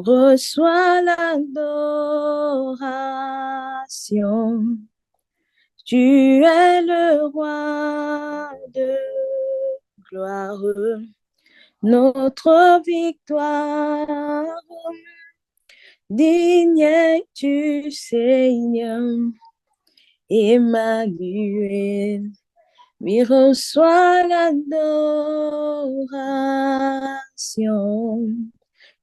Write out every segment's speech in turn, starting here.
reçois l'adoration. Tu es le roi de gloire, notre victoire. Digne es-tu, Seigneur, Emmanuel. Oui, reçois l'adoration.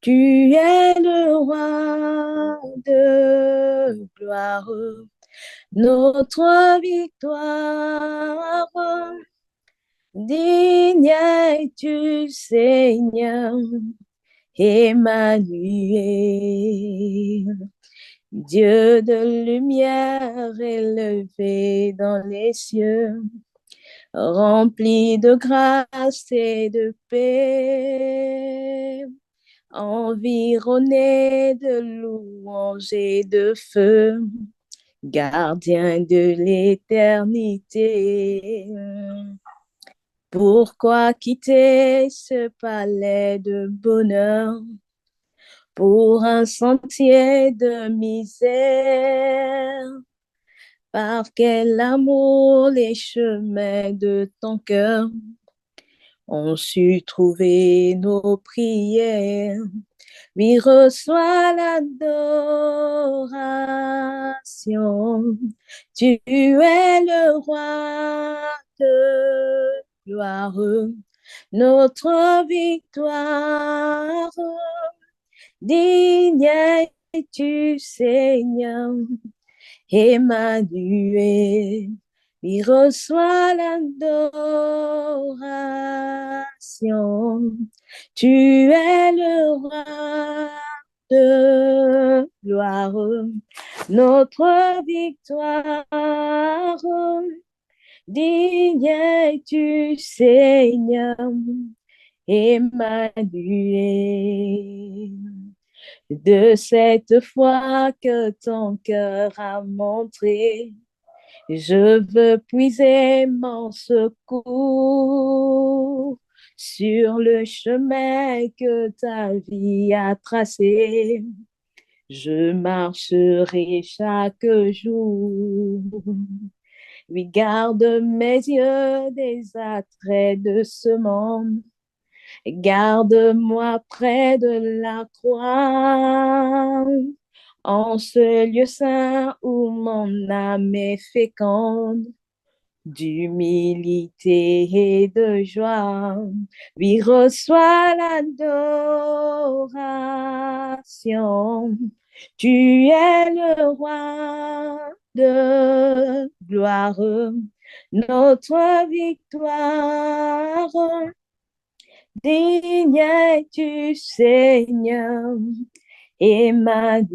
Tu es le roi de gloire, notre victoire. Digne es-tu, Seigneur, Emmanuel. Dieu de lumière élevé dans les cieux, rempli de grâce et de paix, environné de louanges et de feu, gardien de l'éternité. Pourquoi quitter ce palais de bonheur pour un sentier de misère? Par quel amour les chemins de ton cœur ont su trouver nos prières? Oui, reçois l'adoration. Tu es le roi de gloire, notre victoire. Digne es-tu, Seigneur, Emmanuel. Oui, reçois l'adoration. Tu es le roi de gloire, notre victoire. Digne es-tu, Seigneur, Emmanuel. De cette foi que ton cœur a montré, je veux puiser mon secours sur le chemin que ta vie a tracé. Je marcherai chaque jour. Oui, garde mes yeux des attraits de ce monde. Garde-moi près de la croix, en ce lieu saint où mon âme est féconde, d'humilité et de joie. Oui, reçois l'adoration. Tu es le roi de gloire, notre victoire. Digne es-tu, Seigneur, Emmanuel.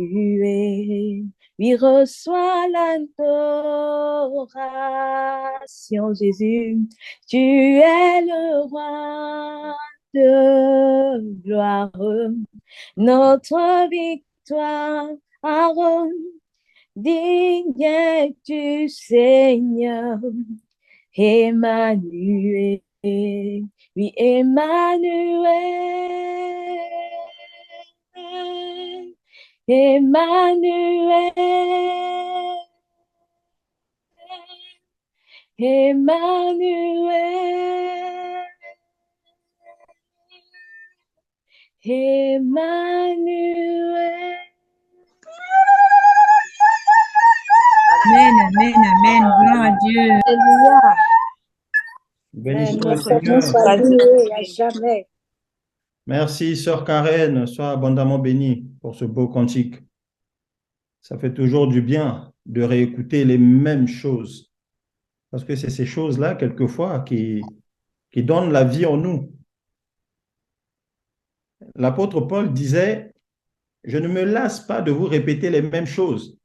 Oui, reçois l'adoration, Jésus. Tu es le roi de gloire, notre victoire. Digne es-tu, Seigneur, Emmanuel. Oui, Emmanuel, Emmanuel, Emmanuel, Emmanuel. Amen, amen, amen. Gloire à Dieu. Alléluia. Béni soit le Notre Dieu Seigneur. soit loué à jamais. Merci, Sœur Karen. Sois abondamment bénie pour ce beau cantique. Ça fait toujours du bien de réécouter les mêmes choses. Parce que c'est ces choses-là, quelquefois, qui donnent la vie en nous. L'apôtre Paul disait, je ne me lasse pas de vous répéter les mêmes choses,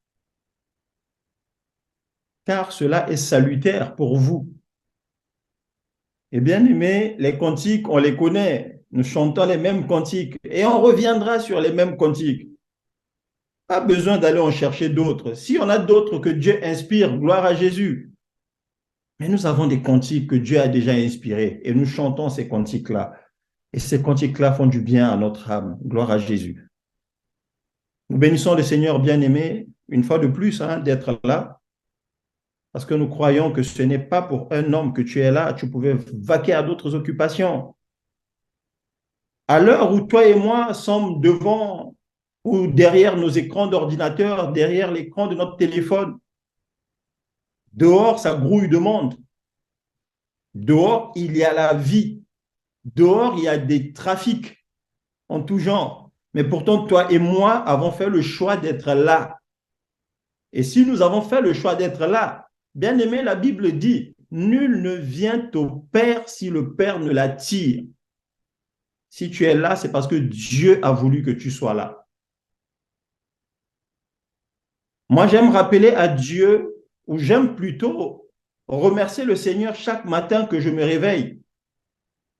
car cela est salutaire pour vous. Et bien aimé, les cantiques, on les connaît. Nous chantons les mêmes cantiques et on reviendra sur les mêmes cantiques. Pas besoin d'aller en chercher d'autres. Si on a d'autres que Dieu inspire, gloire à Jésus. Mais nous avons des cantiques que Dieu a déjà inspirés et nous chantons ces cantiques-là. Et ces cantiques-là font du bien à notre âme. Gloire à Jésus. Nous bénissons le Seigneur bien-aimé, une fois de plus, d'être là, parce que nous croyons que ce n'est pas pour un homme que tu es là, tu pouvais vaquer à d'autres occupations. À l'heure où toi et moi sommes devant ou derrière nos écrans d'ordinateur, derrière l'écran de notre téléphone, dehors, ça grouille de monde. Dehors, il y a la vie. Dehors, il y a des trafics en tout genre. Mais pourtant, toi et moi avons fait le choix d'être là. Et si nous avons fait le choix d'être là, bien aimé, la Bible dit, nul ne vient au Père si le Père ne l'attire. Si tu es là, c'est parce que Dieu a voulu que tu sois là. Moi, j'aime rappeler à Dieu, ou j'aime plutôt remercier le Seigneur chaque matin que je me réveille.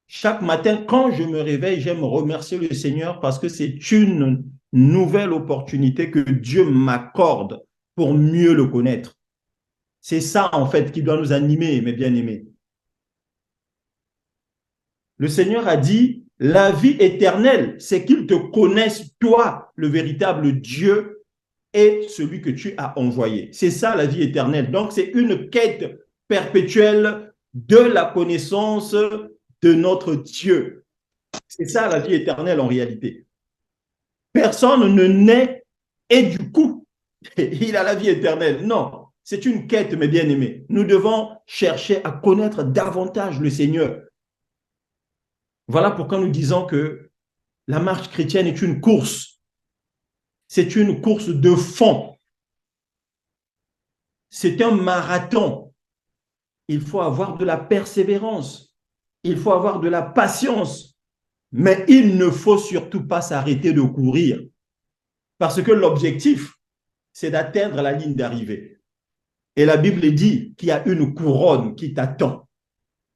Chaque matin, quand je me réveille, j'aime remercier le Seigneur parce que c'est une nouvelle opportunité que Dieu m'accorde pour mieux le connaître. C'est ça, en fait, qui doit nous animer, mes bien-aimés. Le Seigneur a dit, la vie éternelle, c'est qu'ils te connaissent, toi, le véritable Dieu, et celui que tu as envoyé. C'est ça, la vie éternelle. Donc, c'est une quête perpétuelle de la connaissance de notre Dieu. C'est ça, la vie éternelle, en réalité. Personne ne naît et du coup, il a la vie éternelle. Non, c'est une quête, mes bien-aimés. Nous devons chercher à connaître davantage le Seigneur. Voilà pourquoi nous disons que la marche chrétienne est une course. C'est une course de fond. C'est un marathon. Il faut avoir de la persévérance. Il faut avoir de la patience. Mais il ne faut surtout pas s'arrêter de courir. Parce que l'objectif, c'est d'atteindre la ligne d'arrivée. Et la Bible dit qu'il y a une couronne qui t'attend.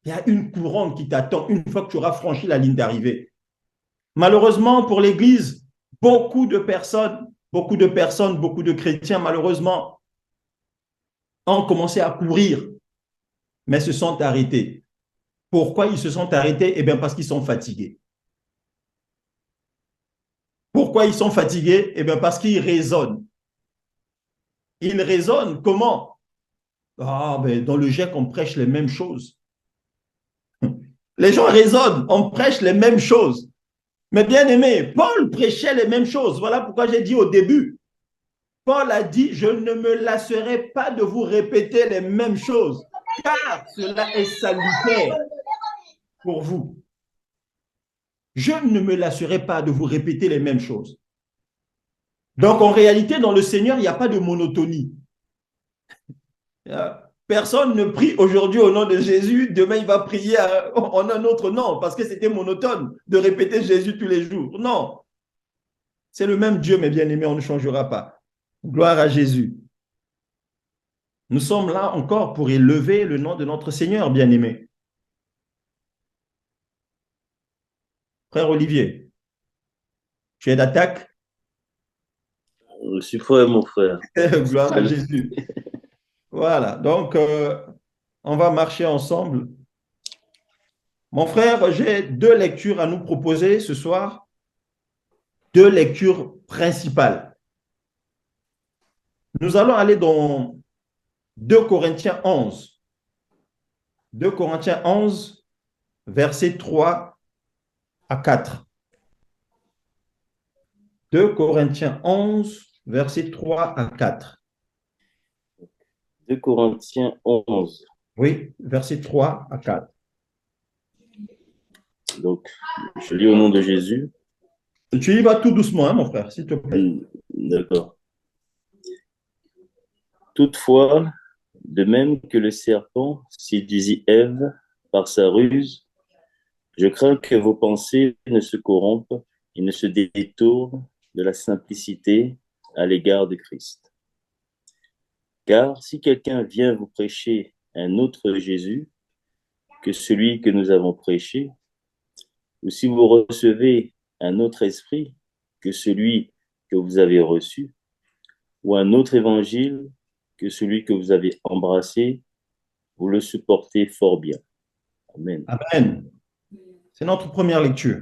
Il y a une couronne qui t'attend une fois que tu auras franchi la ligne d'arrivée. Malheureusement, pour l'Église, beaucoup de personnes, beaucoup de chrétiens, malheureusement, ont commencé à courir, mais se sont arrêtés. Pourquoi ils se sont arrêtés? Eh bien, parce qu'ils sont fatigués. Pourquoi ils sont fatigués? Eh bien, parce qu'ils raisonnent. Ils raisonnent comment? Ah, ben, dans le GIEC, on prêche les mêmes choses. Les gens raisonnent, on prêche les mêmes choses. Mais bien aimé, Paul prêchait les mêmes choses. Voilà pourquoi j'ai dit au début, Paul a dit, je ne me lasserai pas de vous répéter les mêmes choses, car cela est salutaire pour vous. Je ne me lasserai pas de vous répéter les mêmes choses. Donc, en réalité, dans le Seigneur, il n'y a pas de monotonie. Personne ne prie aujourd'hui au nom de Jésus, demain il va prier en un autre nom, parce que c'était monotone de répéter Jésus tous les jours. Non, c'est le même Dieu, mes bien-aimés, on ne changera pas. Gloire à Jésus. Nous sommes là encore pour élever le nom de notre Seigneur, bien-aimé. Frère Olivier, tu es d'attaque? Je suis prêt, mon frère. Gloire à Jésus. Voilà, donc on va marcher ensemble. Mon frère, j'ai deux lectures à nous proposer ce soir, deux lectures principales. Nous allons aller dans 2 Corinthiens 11. 2 Corinthiens 11, versets 3 à 4. 2 Corinthiens 11, versets 3 à 4. 2 Corinthiens 11. Oui, versets 3 à 4. Donc, je lis au nom de Jésus. Tu y vas tout doucement, hein, mon frère, s'il te plaît. D'accord. Toutefois, de même que le serpent séduisit Ève par sa ruse, je crains que vos pensées ne se corrompent et ne se détournent de la simplicité à l'égard de Christ. Car si quelqu'un vient vous prêcher un autre Jésus que celui que nous avons prêché, ou si vous recevez un autre esprit que celui que vous avez reçu, ou un autre évangile que celui que vous avez embrassé, vous le supportez fort bien. Amen. Amen. C'est notre première lecture.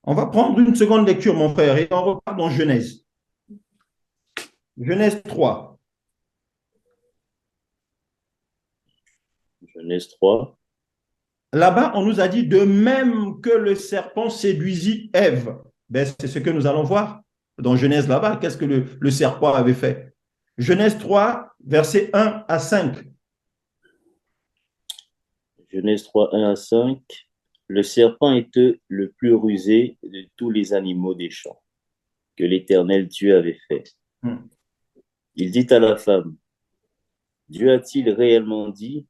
On va prendre une seconde lecture, mon frère, et on repart dans Genèse. Genèse 3. Genèse 3. Là-bas, on nous a dit de même que le serpent séduisit Ève. Ben, c'est ce que nous allons voir dans Genèse là-bas. Qu'est-ce que le serpent avait fait? Genèse 3, versets 1 à 5. Genèse 3, 1 à 5. Le serpent était le plus rusé de tous les animaux des champs que l'Éternel Dieu avait fait. Il dit à la femme, Dieu a-t-il réellement dit,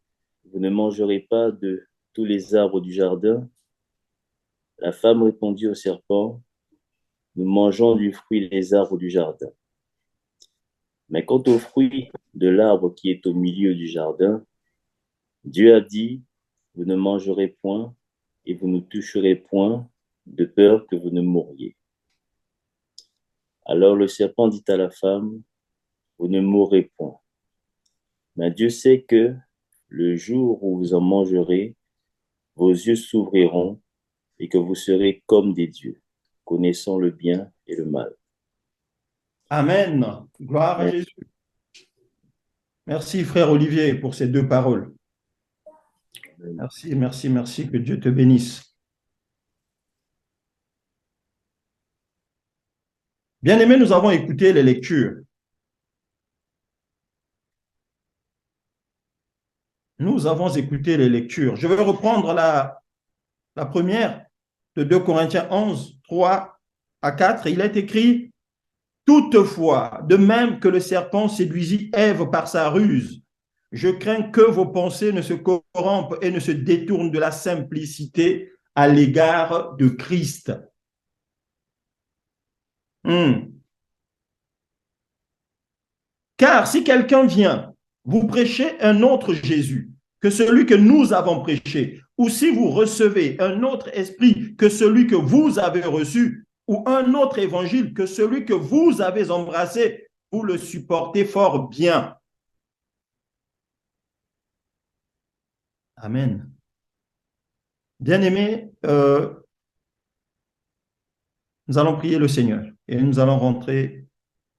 vous ne mangerez pas de tous les arbres du jardin? La femme répondit au serpent, nous mangeons du fruit des arbres du jardin. Mais quant au fruit de l'arbre qui est au milieu du jardin, Dieu a dit, vous ne mangerez point et vous ne toucherez point, de peur que vous ne mouriez. Alors le serpent dit à la femme, vous ne mourrez point. Mais Dieu sait que le jour où vous en mangerez, vos yeux s'ouvriront et que vous serez comme des dieux, connaissant le bien et le mal. Amen. Gloire à Jésus. Merci, frère Olivier, pour ces deux paroles. Merci, merci, merci. Que Dieu te bénisse. Bien-aimés, nous avons écouté les lectures. Nous avons écouté les lectures. Je vais reprendre la première de 2 Corinthiens 11, 3 à 4. Il est écrit, toutefois, de même que le serpent séduisit Ève par sa ruse, je crains que vos pensées ne se corrompent et ne se détournent de la simplicité à l'égard de Christ. Car si quelqu'un vient vous prêcher un autre Jésus que celui que nous avons prêché, ou si vous recevez un autre esprit que celui que vous avez reçu, ou un autre évangile que celui que vous avez embrassé, vous le supportez fort bien. Amen. Bien-aimés, nous allons prier le Seigneur et nous allons rentrer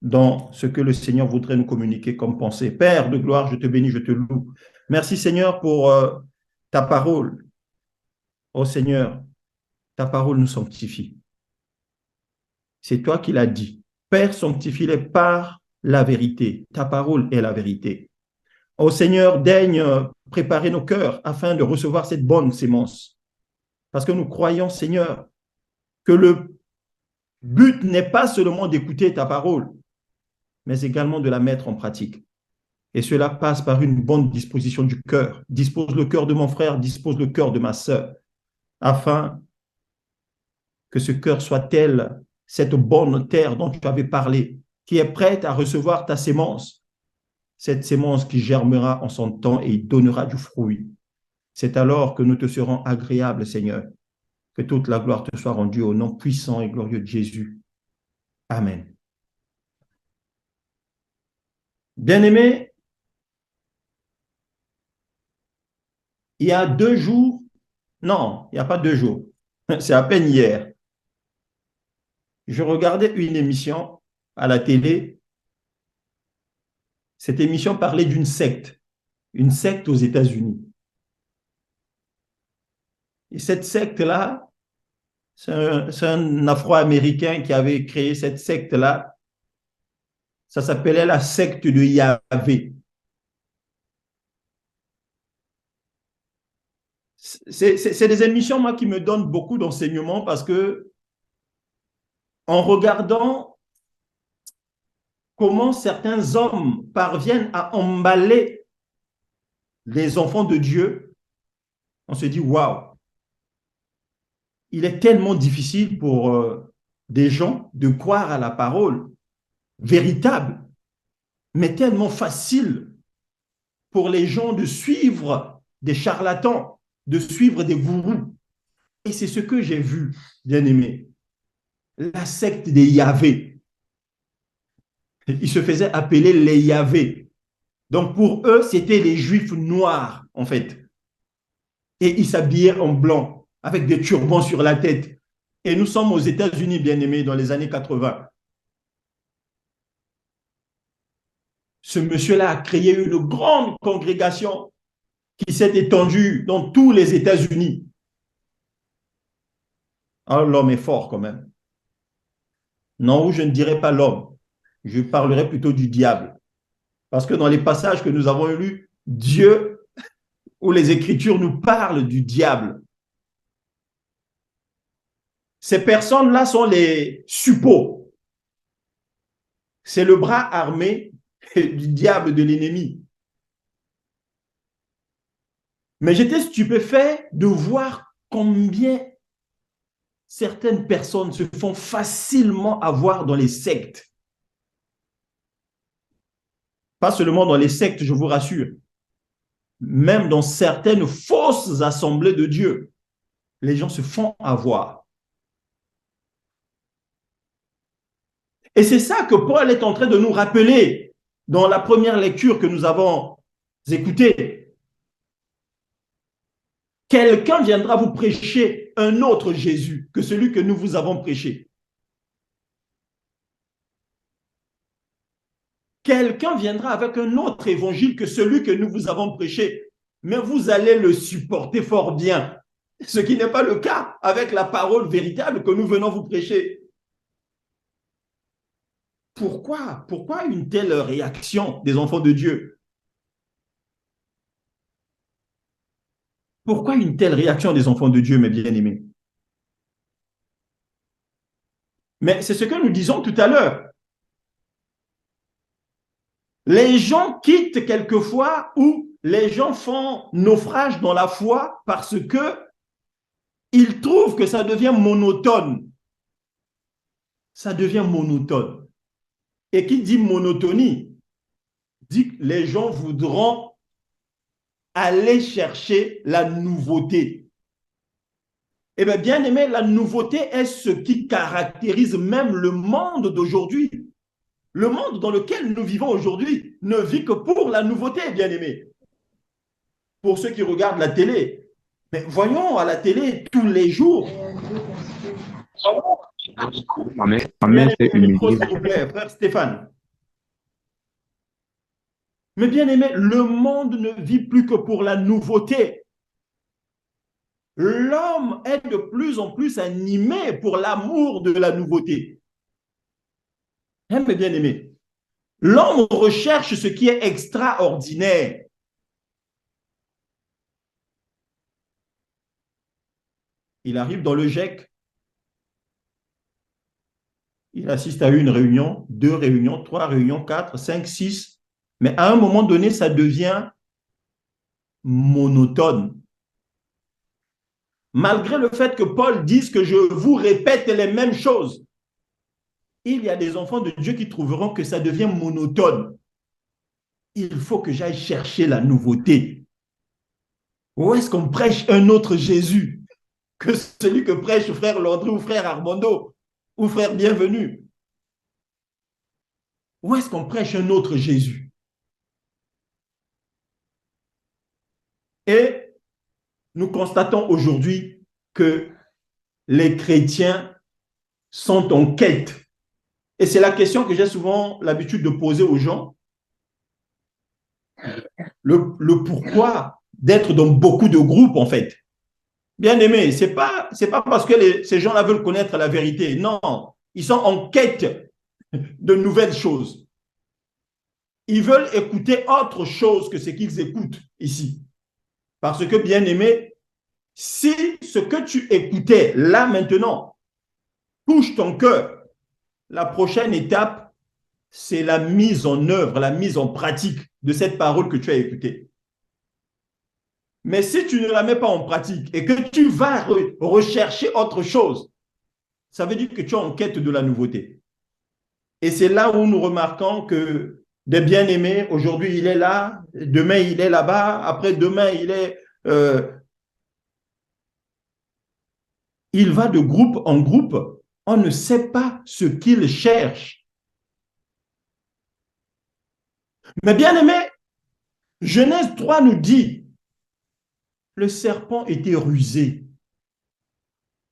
dans ce que le Seigneur voudrait nous communiquer comme pensée. Père de gloire, je te bénis, je te loue. Merci Seigneur pour ta parole. Oh Seigneur, ta parole nous sanctifie. C'est toi qui l'as dit. Père, sanctifie-les par la vérité. Ta parole est la vérité. Oh Seigneur, daigne préparer nos cœurs afin de recevoir cette bonne sémence. Parce que nous croyons, Seigneur, que le but n'est pas seulement d'écouter ta parole, mais également de la mettre en pratique. Et cela passe par une bonne disposition du cœur. Dispose le cœur de mon frère, dispose le cœur de ma sœur, afin que ce cœur soit tel, cette bonne terre dont tu avais parlé, qui est prête à recevoir ta sémence, cette sémence qui germera en son temps et donnera du fruit. C'est alors que nous te serons agréables, Seigneur. Que toute la gloire te soit rendue au nom puissant et glorieux de Jésus. Amen. Bien-aimés, il y a 2 jours, non, il n'y a pas 2 jours, c'est à peine hier, je regardais une émission à la télé. Cette émission parlait d'une secte, une secte aux États-Unis. Et cette secte-là, c'est un Afro-Américain qui avait créé cette secte-là. Ça s'appelait la secte de Yahvé. C'est des émissions, moi, qui me donnent beaucoup d'enseignements parce que en regardant comment certains hommes parviennent à emballer les enfants de Dieu, on se dit, waouh, il est tellement difficile pour des gens de croire à la parole véritable, mais tellement facile pour les gens de suivre des charlatans, de suivre des gourous. Et c'est ce que j'ai vu, bien aimé. La secte des Yahvé. Ils se faisaient appeler les Yahvé. Donc pour eux, c'était les Juifs noirs, en fait. Et ils s'habillaient en blanc, avec des turbans sur la tête. Et nous sommes aux États-Unis, bien-aimés, dans les années 80. Ce monsieur-là a créé une grande congrégation qui s'est étendue dans tous les États-Unis. Ah, l'homme est fort quand même. Non, je ne dirais pas l'homme. Je parlerai plutôt du diable. Parce que dans les passages que nous avons lus, Dieu, ou les Écritures nous parlent du diable. Ces personnes-là sont les suppôts. C'est le bras armé du diable, de l'ennemi. Mais j'étais stupéfait de voir combien certaines personnes se font facilement avoir dans les sectes. Pas seulement dans les sectes, je vous rassure. Même dans certaines fausses assemblées de Dieu, les gens se font avoir. Et c'est ça que Paul est en train de nous rappeler dans la première lecture que nous avons écoutée. Quelqu'un viendra vous prêcher un autre Jésus que celui que nous vous avons prêché. Quelqu'un viendra avec un autre évangile que celui que nous vous avons prêché, mais vous allez le supporter fort bien, ce qui n'est pas le cas avec la parole véritable que nous venons vous prêcher. Pourquoi une telle réaction des enfants de Dieu? Pourquoi une telle réaction des enfants de Dieu, mes bien-aimés? Mais c'est ce que nous disons tout à l'heure. Les gens quittent quelquefois ou les gens font naufrage dans la foi parce que ils trouvent que ça devient monotone. Ça devient monotone. Et qui dit monotonie, dit que les gens voudront aller chercher la nouveauté. Eh bien, bien aimé, la nouveauté est ce qui caractérise même le monde d'aujourd'hui. Le monde dans lequel nous vivons aujourd'hui ne vit que pour la nouveauté, bien aimé. Pour ceux qui regardent la télé, mais voyons à la télé tous les jours. Amen, c'est une frère Stéphane. Mais bien aimé, le monde ne vit plus que pour la nouveauté. L'homme est de plus en plus animé pour l'amour de la nouveauté. Hein, mes bien-aimés, l'homme recherche ce qui est extraordinaire. Il arrive dans le GEC, il assiste à une réunion, 2 réunions, 3 réunions, 4, 5, 6, mais à un moment donné, ça devient monotone. Malgré le fait que Paul dise que je vous répète les mêmes choses, il y a des enfants de Dieu qui trouveront que ça devient monotone. Il faut que j'aille chercher la nouveauté. Où est-ce qu'on prêche un autre Jésus que celui que prêche frère Landry ou frère Armando ou frère Bienvenu? Où est-ce qu'on prêche un autre Jésus? Et nous constatons aujourd'hui que les chrétiens sont en quête. Et c'est la question que j'ai souvent l'habitude de poser aux gens. Le pourquoi d'être dans beaucoup de groupes, en fait. Bien aimé, c'est pas parce que ces gens-là veulent connaître la vérité. Non, ils sont en quête de nouvelles choses. Ils veulent écouter autre chose que ce qu'ils écoutent ici. Parce que, bien aimé, si ce que tu écoutais là maintenant touche ton cœur, la prochaine étape, c'est la mise en œuvre, la mise en pratique de cette parole que tu as écoutée. Mais si tu ne la mets pas en pratique et que tu vas rechercher autre chose, ça veut dire que tu es en quête de la nouveauté. Et c'est là où nous remarquons que des bien-aimés, aujourd'hui il est là, demain il est là-bas, après-demain il va de groupe en groupe, on ne sait pas ce qu'il cherche. Mais bien-aimés, Genèse 3 nous dit, le serpent était rusé.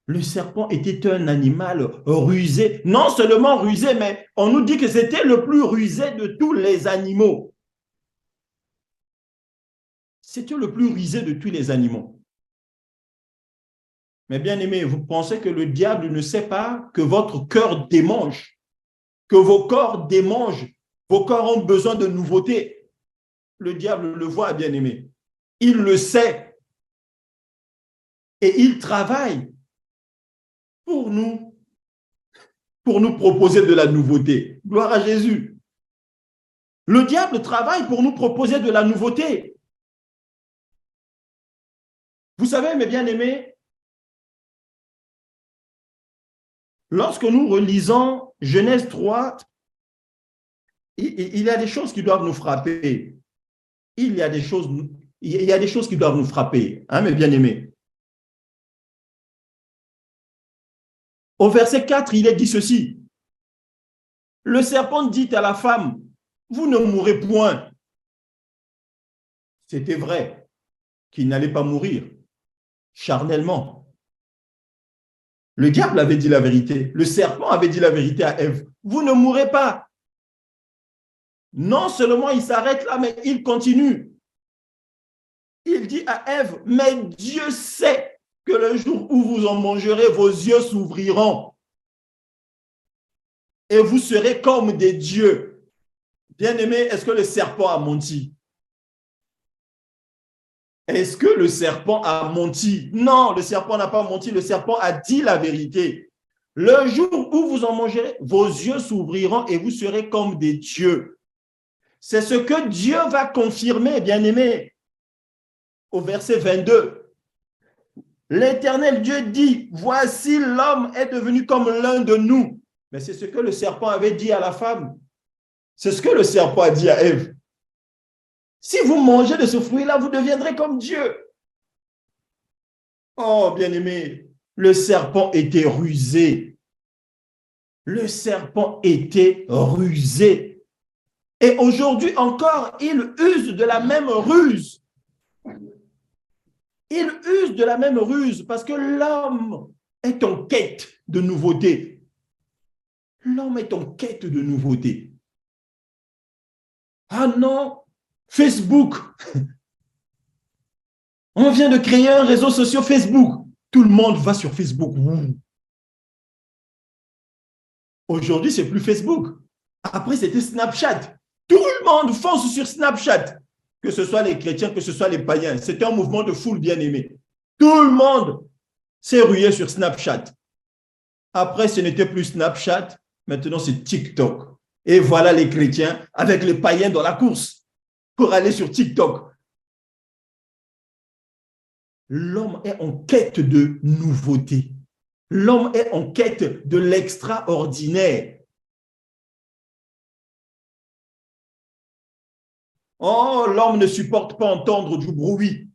Le serpent était un animal rusé. Non seulement rusé, mais on nous dit que c'était le plus rusé de tous les animaux. C'était le plus rusé de tous les animaux. Mais bien aimé, vous pensez que le diable ne sait pas que votre cœur démange, que vos corps démangent, vos corps ont besoin de nouveautés. Le diable le voit, bien aimé. Il le sait. Et il travaille pour nous proposer de la nouveauté. Gloire à Jésus. Le diable travaille pour nous proposer de la nouveauté. Vous savez, mes bien-aimés, lorsque nous relisons Genèse 3, il y a des choses qui doivent nous frapper. Il y a des choses qui doivent nous frapper, hein, mes bien-aimés. Au verset 4, il est dit ceci. Le serpent dit à la femme, vous ne mourrez point. C'était vrai qu'il n'allait pas mourir charnellement. Le diable avait dit la vérité. Le serpent avait dit la vérité à Ève. Vous ne mourrez pas. Non seulement il s'arrête là, mais il continue. Il dit à Ève, mais Dieu sait que le jour où vous en mangerez, vos yeux s'ouvriront et vous serez comme des dieux. Bien-aimé, est-ce que le serpent a menti? Est-ce que le serpent a menti? Non, le serpent n'a pas menti, le serpent a dit la vérité. Le jour où vous en mangerez, vos yeux s'ouvriront et vous serez comme des dieux. C'est ce que Dieu va confirmer, bien-aimé. Au verset 22. L'Éternel Dieu dit, voici l'homme est devenu comme l'un de nous. Mais c'est ce que le serpent avait dit à la femme. C'est ce que le serpent a dit à Ève. Si vous mangez de ce fruit-là, vous deviendrez comme Dieu. Oh, bien-aimé, le serpent était rusé. Le serpent était rusé. Et aujourd'hui encore, il use de la même ruse. Il use de la même ruse parce que l'homme est en quête de nouveauté. L'homme est en quête de nouveauté. Ah non, Facebook. On vient de créer un réseau social Facebook. Tout le monde va sur Facebook. Aujourd'hui, c'est plus Facebook. Après, c'était Snapchat. Tout le monde fonce sur Snapchat. Que ce soit les chrétiens, que ce soit les païens. C'était un mouvement de foule bien aimé. Tout le monde s'est rué sur Snapchat. Après, ce n'était plus Snapchat. Maintenant, c'est TikTok. Et voilà les chrétiens avec les païens dans la course pour aller sur TikTok. L'homme est en quête de nouveauté. L'homme est en quête de l'extraordinaire. Oh, l'homme ne supporte pas entendre du bruit.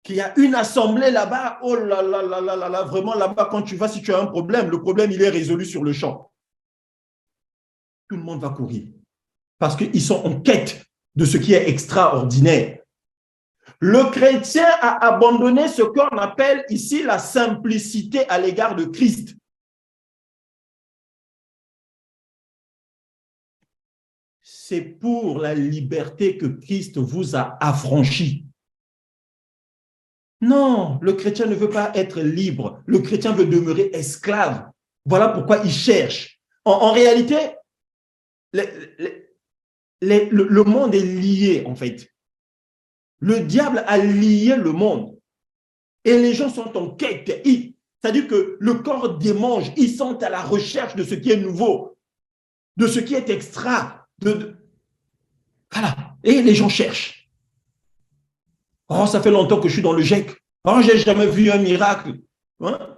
Qu'il y a une assemblée là-bas, oh là là là là là là, vraiment là-bas, quand tu vas, si tu as un problème, le problème, il est résolu sur le champ. Tout le monde va courir parce qu'ils sont en quête de ce qui est extraordinaire. Le chrétien a abandonné ce qu'on appelle ici la simplicité à l'égard de Christ. C'est pour la liberté que Christ vous a affranchi. Non, le chrétien ne veut pas être libre. Le chrétien veut demeurer esclave. Voilà pourquoi il cherche. En réalité, le monde est lié, en fait. Le diable a lié le monde. Et les gens sont en quête. C'est-à-dire que le corps démange. Ils sont à la recherche de ce qui est nouveau, de ce qui est extra. Voilà. Et les gens cherchent. Oh, ça fait longtemps que je suis dans le GEC. Oh, je n'ai jamais vu un miracle. Hein?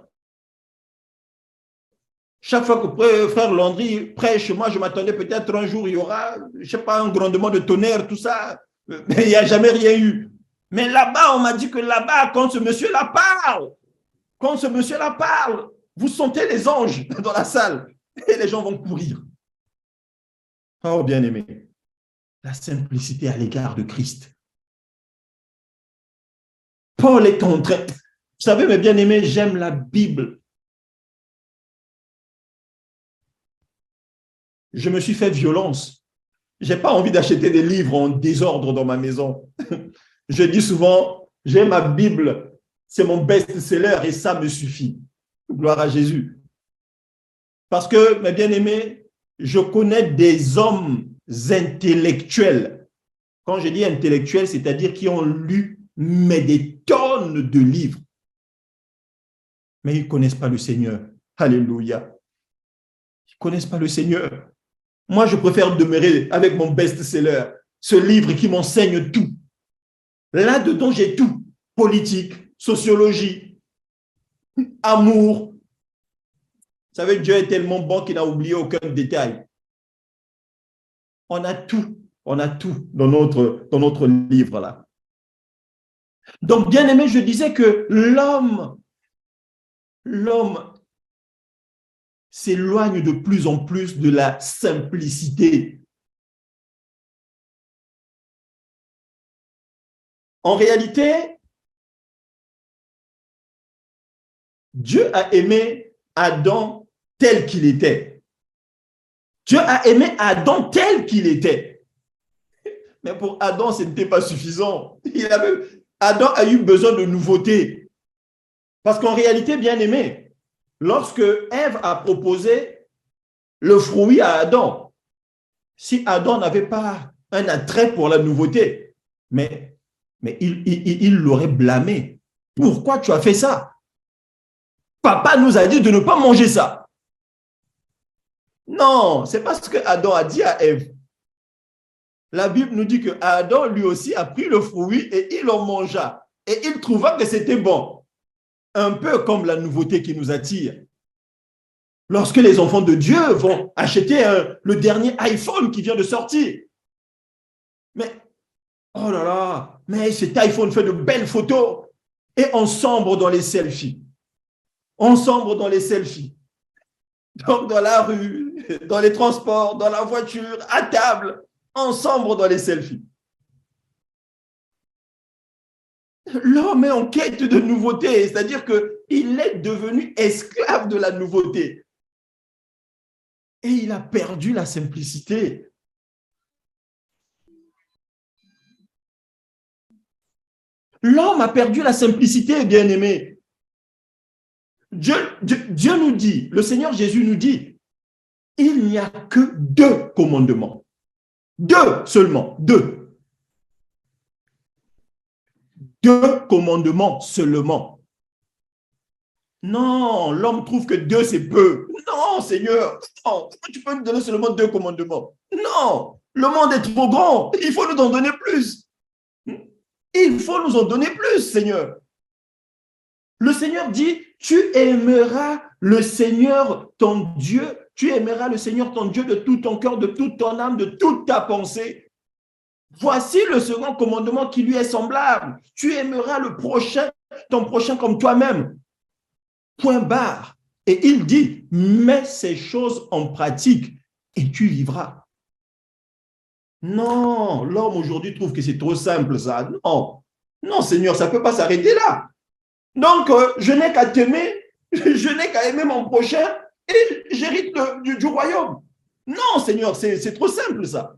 Chaque fois que frère Landry prêche, moi, je m'attendais peut-être un jour, il y aura, je ne sais pas, un grondement de tonnerre, tout ça. Mais il n'y a jamais rien eu. Mais là-bas, on m'a dit que là-bas, quand ce monsieur-là parle, vous sentez les anges dans la salle et les gens vont courir. Oh, bien-aimé, la simplicité à l'égard de Christ. Paul est en train, savez, mes bien-aimés, j'aime la Bible. Je me suis fait violence. Je n'ai pas envie d'acheter des livres en désordre dans ma maison. Je dis souvent, j'ai ma Bible, c'est mon best-seller et ça me suffit. Gloire à Jésus. Parce que, mes bien-aimés, je connais des hommes intellectuels. Quand je dis intellectuels, c'est-à-dire qui ont lu mais des tonnes de livres. Mais ils ne connaissent pas le Seigneur. Alléluia. Ils ne connaissent pas le Seigneur. Moi, je préfère demeurer avec mon best-seller, ce livre qui m'enseigne tout. Là-dedans, j'ai tout. Politique, sociologie, amour. Vous savez, Dieu est tellement bon qu'il n'a oublié aucun détail. On a tout dans notre livre-là. Donc, bien aimé, je disais que l'homme s'éloigne de plus en plus de la simplicité. En réalité, Dieu a aimé Adam tel qu'il était. Dieu a aimé Adam tel qu'il était. Mais pour Adam, ce n'était pas suffisant. Adam a eu besoin de nouveautés. Parce qu'en réalité, bien aimé, lorsque Ève a proposé le fruit à Adam, si Adam n'avait pas un attrait pour la nouveauté, mais il l'aurait blâmé. Pourquoi tu as fait ça? Papa nous a dit de ne pas manger ça. Non, c'est pas ce que Adam a dit à Ève. La Bible nous dit que Adam lui aussi a pris le fruit et il en mangea. Et il trouva que c'était bon. Un peu comme la nouveauté qui nous attire. Lorsque les enfants de Dieu vont acheter le dernier iPhone qui vient de sortir. Mais, oh là là, mais cet iPhone fait de belles photos. Et on sombre dans les selfies. On sombre dans les selfies. Donc, dans la rue, dans les transports, dans la voiture, à table, on sombre dans les selfies. L'homme est en quête de nouveauté, c'est-à-dire qu'il est devenu esclave de la nouveauté. Et il a perdu la simplicité. L'homme a perdu la simplicité, bien-aimé. Dieu nous dit, le Seigneur Jésus nous dit, il n'y a que 2 commandements. 2 seulement, 2. 2 commandements seulement. Non, l'homme trouve que 2 c'est peu. Non, Seigneur, non, tu peux nous donner seulement 2 commandements. Non, le monde est trop grand, il faut nous en donner plus. Il faut nous en donner plus, Seigneur. Le Seigneur dit, tu aimeras le Seigneur ton Dieu, tu aimeras le Seigneur ton Dieu de tout ton cœur, de toute ton âme, de toute ta pensée. Voici le second commandement qui lui est semblable. Tu aimeras le prochain, ton prochain comme toi-même. Point barre. Et il dit, mets ces choses en pratique et tu vivras. Non, l'homme aujourd'hui trouve que c'est trop simple ça. Non, non Seigneur, ça ne peut pas s'arrêter là. Donc, je n'ai qu'à t'aimer, je n'ai qu'à aimer mon prochain et j'hérite du royaume. Non, Seigneur, c'est trop simple ça.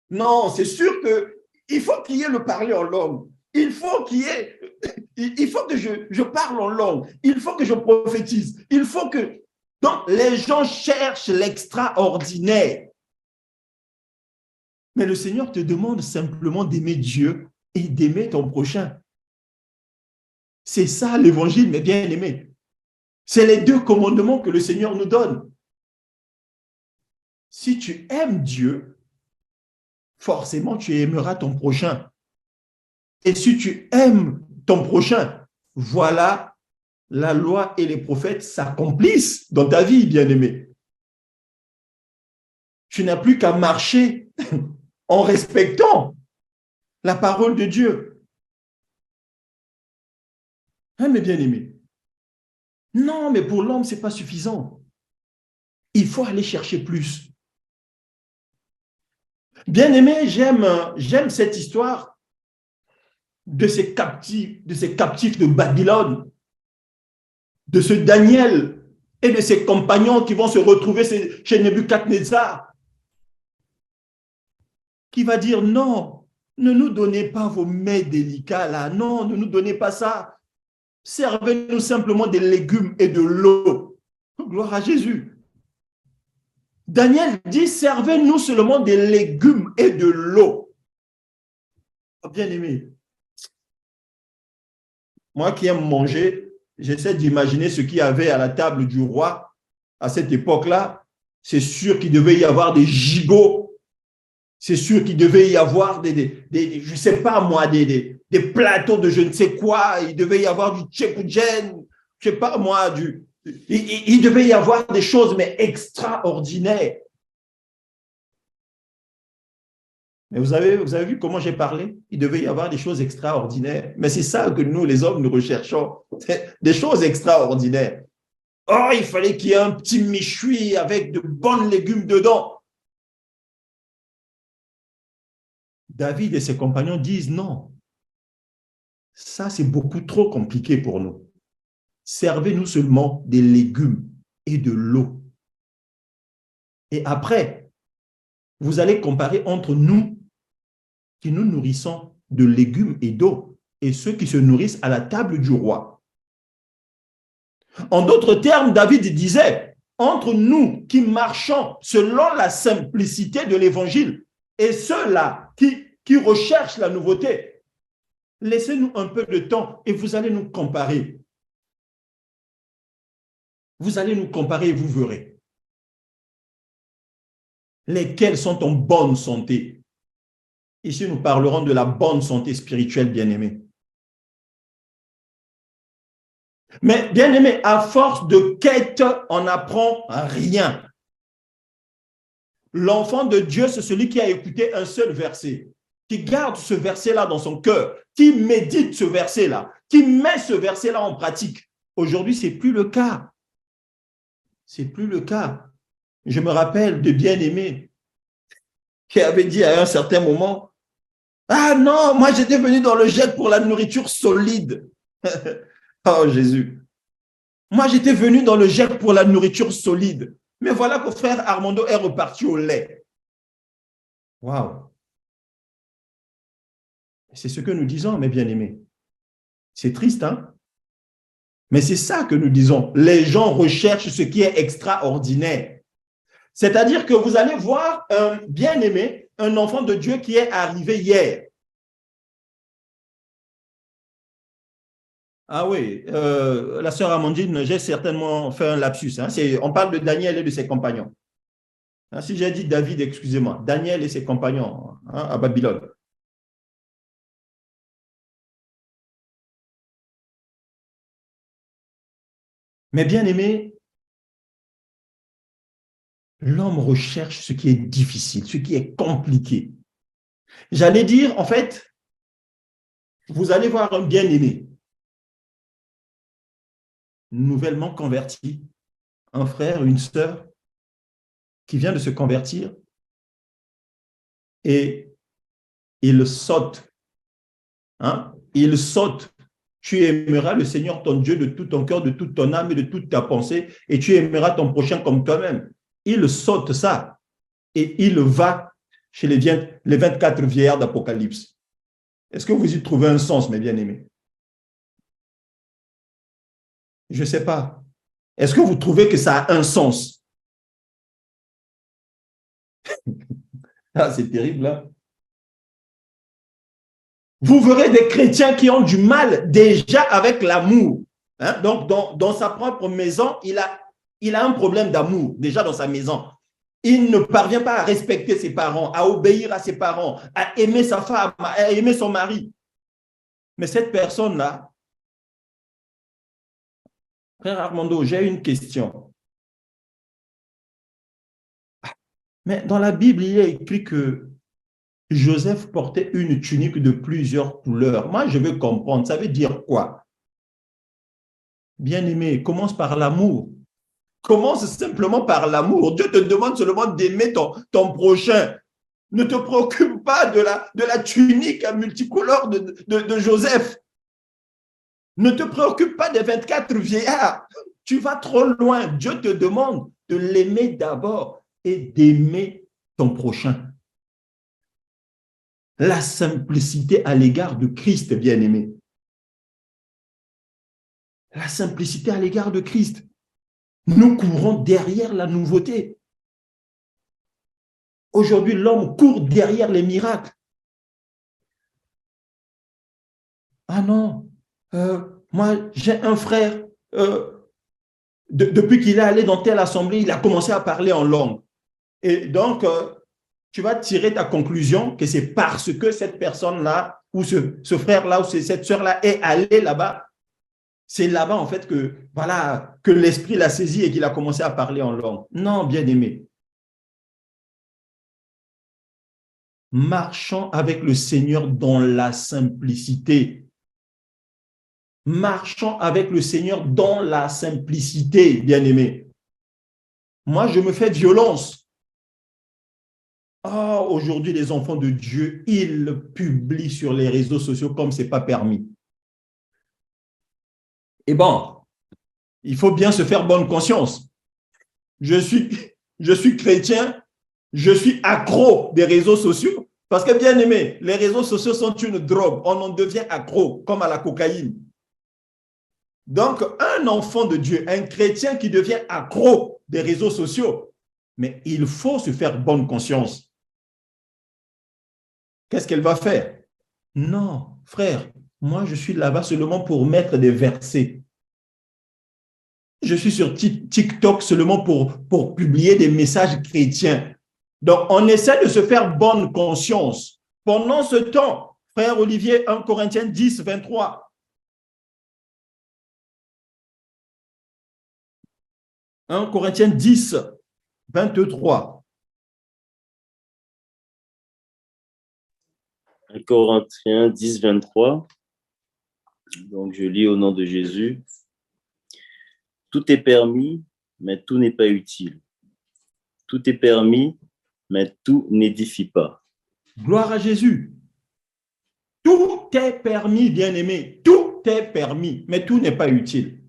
Non, c'est sûr qu'il faut qu'il y ait le parler en langue. Il faut que je parle en langue. Il faut que je prophétise. Il faut que... Donc, les gens cherchent l'extraordinaire. Mais le Seigneur te demande simplement d'aimer Dieu et d'aimer ton prochain. C'est ça l'évangile, mes bien-aimés. C'est les 2 commandements que le Seigneur nous donne. Si tu aimes Dieu, forcément tu aimeras ton prochain. Et si tu aimes ton prochain, voilà, la loi et les prophètes s'accomplissent dans ta vie, bien-aimé. Tu n'as plus qu'à marcher en respectant la parole de Dieu. Hein, mes bien-aimés? Non, mais pour l'homme, ce n'est pas suffisant. Il faut aller chercher plus. Bien-aimés, j'aime cette histoire de ces captifs de Babylone de ce Daniel et de ses compagnons qui vont se retrouver chez Nebuchadnezzar, qui va dire non, ne nous donnez pas vos mets délicats là, non, ne nous donnez pas ça. Servez-nous simplement des légumes et de l'eau. Gloire à Jésus. Daniel dit, servez-nous seulement des légumes et de l'eau. Bien aimé, moi qui aime manger, j'essaie d'imaginer ce qu'il y avait à la table du roi à cette époque-là. C'est sûr qu'il devait y avoir des gigots. C'est sûr qu'il devait y avoir je ne sais pas moi, des plateaux de je ne sais quoi. Il devait y avoir du tchèque-djen, je ne sais pas moi, il devait y avoir des choses, mais extraordinaires. Mais vous avez vu comment j'ai parlé? Il devait y avoir des choses extraordinaires. Mais c'est ça que nous, les hommes, nous recherchons. Des choses extraordinaires. Oh, il fallait qu'il y ait un petit méchoui avec de bons légumes dedans. David et ses compagnons disent non. Ça, c'est beaucoup trop compliqué pour nous. Servez-nous seulement des légumes et de l'eau. Et après, vous allez comparer entre nous qui nous nourrissons de légumes et d'eau et ceux qui se nourrissent à la table du roi. En d'autres termes, David disait, entre nous qui marchons selon la simplicité de l'évangile et ceux-là qui recherchent la nouveauté, laissez-nous un peu de temps et vous allez nous comparer. Vous allez nous comparer et vous verrez. Lesquels sont en bonne santé. Ici, nous parlerons de la bonne santé spirituelle, bien-aimés. Mais, bien-aimés, à force de quête, on n'apprend rien. L'enfant de Dieu, c'est celui qui a écouté un seul verset, qui garde ce verset-là dans son cœur, qui médite ce verset-là, qui met ce verset-là en pratique. Aujourd'hui, ce n'est plus le cas. Ce n'est plus le cas. Je me rappelle de bien-aimés qui avait dit à un certain moment, « Ah non, moi j'étais venu dans le GIEC pour la nourriture solide. » Oh Jésus. Moi j'étais venu dans le GIEC pour la nourriture solide. Mais voilà que frère Armando est reparti au lait. Waouh. C'est ce que nous disons, mes bien-aimés. C'est triste, hein? Mais c'est ça que nous disons. Les gens recherchent ce qui est extraordinaire. C'est-à-dire que vous allez voir un bien-aimé, un enfant de Dieu qui est arrivé hier. Ah oui, la sœur Amandine, j'ai certainement fait un lapsus. Hein. On parle de Daniel et de ses compagnons. Hein, si j'ai dit David, excusez-moi, Daniel et ses compagnons hein, à Babylone. Mais bien aimé, l'homme recherche ce qui est difficile, ce qui est compliqué. J'allais dire, en fait, vous allez voir un bien-aimé, nouvellement converti, un frère, une sœur, qui vient de se convertir et il saute. Hein? Il saute. Tu aimeras le Seigneur ton Dieu de tout ton cœur, de toute ton âme et de toute ta pensée et tu aimeras ton prochain comme toi-même. Il saute ça et il va chez les 24 vieillards d'Apocalypse. Est-ce que vous y trouvez un sens, mes bien-aimés? Je ne sais pas. Est-ce que vous trouvez que ça a un sens? Ah, c'est terrible, là. Vous verrez des chrétiens qui ont du mal déjà avec l'amour. Hein? Donc, dans sa propre maison, il a un problème d'amour déjà dans sa maison. Il ne parvient pas à respecter ses parents, à obéir à ses parents, à aimer sa femme, à aimer son mari. Mais cette personne-là, frère Armando, j'ai une question. Mais dans la Bible, il est écrit que Joseph portait une tunique de plusieurs couleurs. Moi, je veux comprendre, ça veut dire quoi? Bien-aimé, commence par l'amour. Commence simplement par l'amour. Dieu te demande seulement d'aimer ton prochain. Ne te préoccupe pas de la tunique multicolore de Joseph. Ne te préoccupe pas des 24 vieillards. Tu vas trop loin. Dieu te demande de l'aimer d'abord et d'aimer ton prochain. La simplicité à l'égard de Christ, bien-aimé. La simplicité à l'égard de Christ. Nous courons derrière la nouveauté. Aujourd'hui, l'homme court derrière les miracles. Ah non, moi, j'ai un frère, depuis qu'il est allé dans telle assemblée, il a commencé à parler en langue. Et donc, tu vas tirer ta conclusion que c'est parce que cette personne-là, ou ce frère-là, ou cette sœur-là est allée là-bas, c'est là-bas, en fait, que, voilà, que l'esprit l'a saisi et qu'il a commencé à parler en langue. Non, bien-aimé. Marchons avec le Seigneur dans la simplicité. Marchons avec le Seigneur dans la simplicité, bien-aimé. Moi, je me fais violence. Oh, aujourd'hui, les enfants de Dieu, ils publient sur les réseaux sociaux comme ce n'est pas permis. Et bon, il faut bien se faire bonne conscience. Je suis chrétien, je suis accro des réseaux sociaux. Parce que, bien aimé, les réseaux sociaux sont une drogue. On en devient accro, comme à la cocaïne. Donc, un enfant de Dieu, un chrétien qui devient accro des réseaux sociaux, mais il faut se faire bonne conscience. Qu'est-ce qu'elle va faire? Non, frère, moi, je suis là-bas seulement pour mettre des versets. Je suis sur TikTok seulement pour publier des messages chrétiens. Donc, on essaie de se faire bonne conscience. Pendant ce temps, frère Olivier, 1 Corinthiens 10, 23. 1 Corinthiens 10, 23. 1 Corinthiens 10, 23. Donc, je lis au nom de Jésus. Tout est permis, mais tout n'est pas utile. Tout est permis, mais tout n'édifie pas. Gloire à Jésus. Tout est permis, bien-aimé. Tout est permis, mais tout n'est pas utile.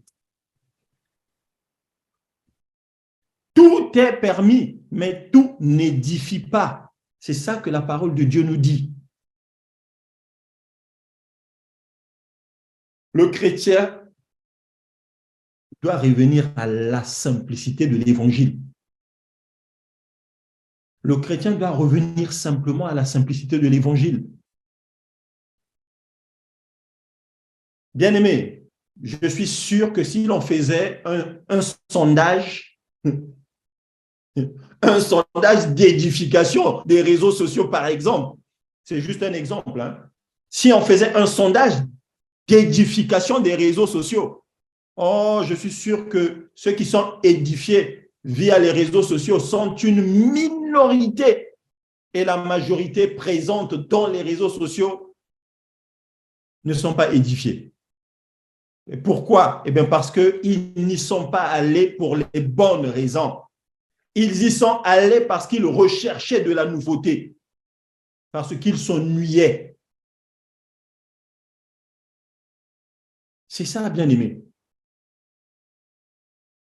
Tout est permis, mais tout n'édifie pas. C'est ça que la parole de Dieu nous dit. Le chrétien doit revenir à la simplicité de l'évangile. Le chrétien doit revenir simplement à la simplicité de l'évangile. Bien-aimé, je suis sûr que si l'on faisait un sondage, un sondage d'édification des réseaux sociaux, par exemple, c'est juste un exemple, hein. Si on faisait un sondage d'édification des réseaux sociaux, oh, je suis sûr que ceux qui sont édifiés via les réseaux sociaux sont une minorité et la majorité présente dans les réseaux sociaux ne sont pas édifiés. Et pourquoi? Eh bien parce qu'ils n'y sont pas allés pour les bonnes raisons. Ils y sont allés parce qu'ils recherchaient de la nouveauté, parce qu'ils s'ennuyaient. C'est ça, bien-aimé.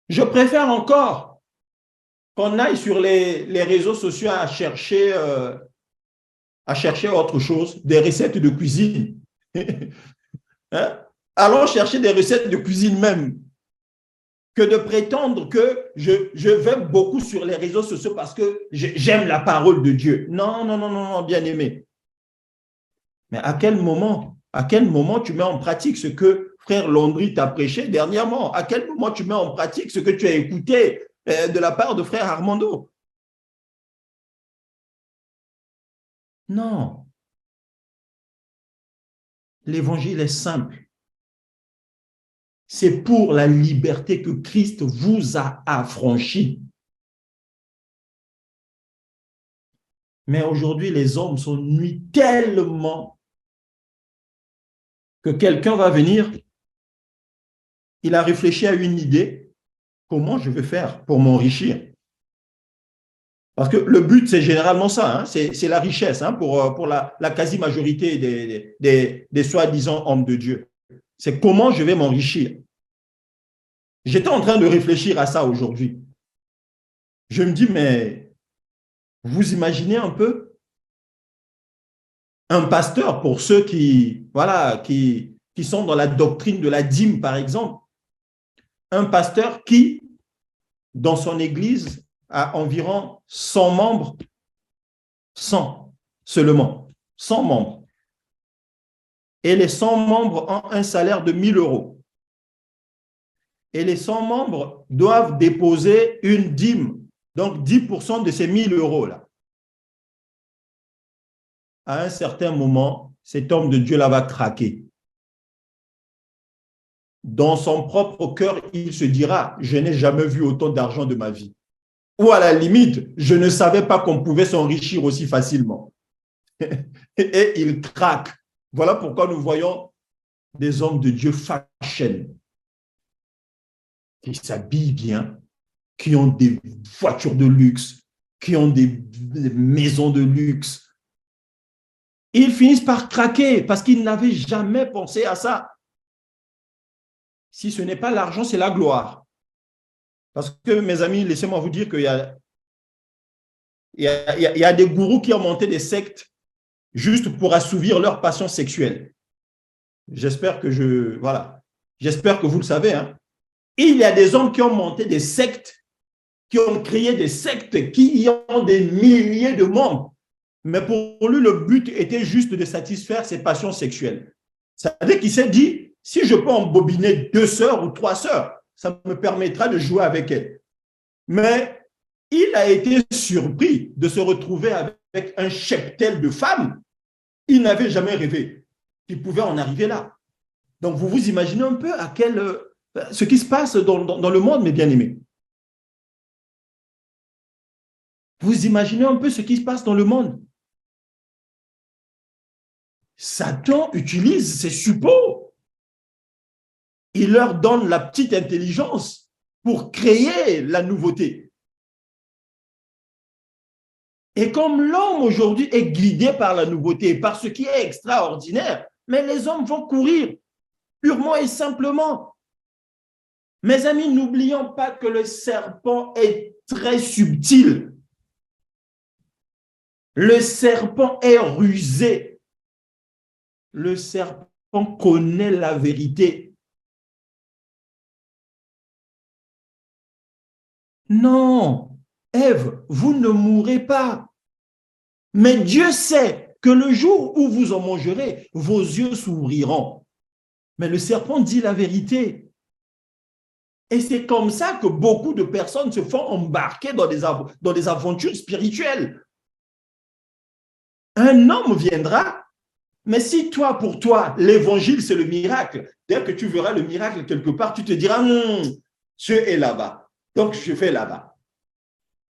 Je préfère encore qu'on aille sur les réseaux sociaux à chercher autre chose, des recettes de cuisine. Hein? Allons chercher des recettes de cuisine même, que de prétendre que je vais beaucoup sur les réseaux sociaux parce que j'aime la parole de Dieu. Non, non, non, non, non, bien-aimé. Mais à quel moment tu mets en pratique ce que frère Landry t'a prêché dernièrement? À quel moment tu mets en pratique ce que tu as écouté de la part de frère Armando? Non. L'évangile est simple. C'est pour la liberté que Christ vous a affranchi. Mais aujourd'hui, les hommes s'ennuient tellement que quelqu'un va venir, il a réfléchi à une idée, comment je vais faire pour m'enrichir? Parce que le but, c'est généralement ça, hein, c'est la richesse, hein, pour la quasi-majorité des soi-disant hommes de Dieu. c'est comment je vais m'enrichir. J'étais en train de réfléchir à ça aujourd'hui. Je me dis, mais vous imaginez un peu un pasteur, pour ceux qui, voilà, qui sont dans la doctrine de la dîme, par exemple, un pasteur qui, dans son église, a environ 100 membres, 100 seulement, 100 membres. Et les 100 membres ont un salaire de 1 000 euros. Et les 100 membres doivent déposer une dîme, donc 10% de ces 1 000 euros-là. À un certain moment, cet homme de Dieu là va craquer. Dans son propre cœur, il se dira, je n'ai jamais vu autant d'argent de ma vie. Ou à la limite, je ne savais pas qu'on pouvait s'enrichir aussi facilement. Et il craque. Voilà pourquoi nous voyons des hommes de Dieu fashion, qui s'habillent bien, qui ont des voitures de luxe, qui ont des maisons de luxe. Ils finissent par craquer parce qu'ils n'avaient jamais pensé à ça. Si ce n'est pas l'argent, c'est la gloire. Parce que, mes amis, laissez-moi vous dire qu'il y a des gourous qui ont monté des sectes juste pour assouvir leur passion sexuelle. J'espère que j'espère que vous le savez. Hein. Et il y a des hommes qui ont monté des sectes, qui ont créé des sectes qui ont des milliers de membres. Mais pour lui, le but était juste de satisfaire ses passions sexuelles. C'est-à-dire qu'il s'est dit, si je peux embobiner 2 sœurs ou 3 sœurs, ça me permettra de jouer avec elles. Mais il a été surpris de se retrouver avec un cheptel de femmes. Il n'avait jamais rêvé qu'il pouvait en arriver là. Donc, vous vous imaginez un peu ce qui se passe dans le monde, mes bien-aimés. Vous imaginez un peu ce qui se passe dans le monde. Satan utilise ses suppôts. Il leur donne la petite intelligence pour créer la nouveauté. Et comme l'homme aujourd'hui est guidé par la nouveauté, par ce qui est extraordinaire, mais les hommes vont courir purement et simplement. Mes amis, n'oublions pas que le serpent est très subtil. Le serpent est rusé. Le serpent connaît la vérité. Non, Ève, vous ne mourrez pas. Mais Dieu sait que le jour où vous en mangerez, vos yeux s'ouvriront. Mais le serpent dit la vérité. Et c'est comme ça que beaucoup de personnes se font embarquer dans des aventures spirituelles. Un homme viendra, mais si toi, pour toi, l'évangile, c'est le miracle, dès que tu verras le miracle quelque part, tu te diras, Dieu est là-bas, donc je vais là-bas.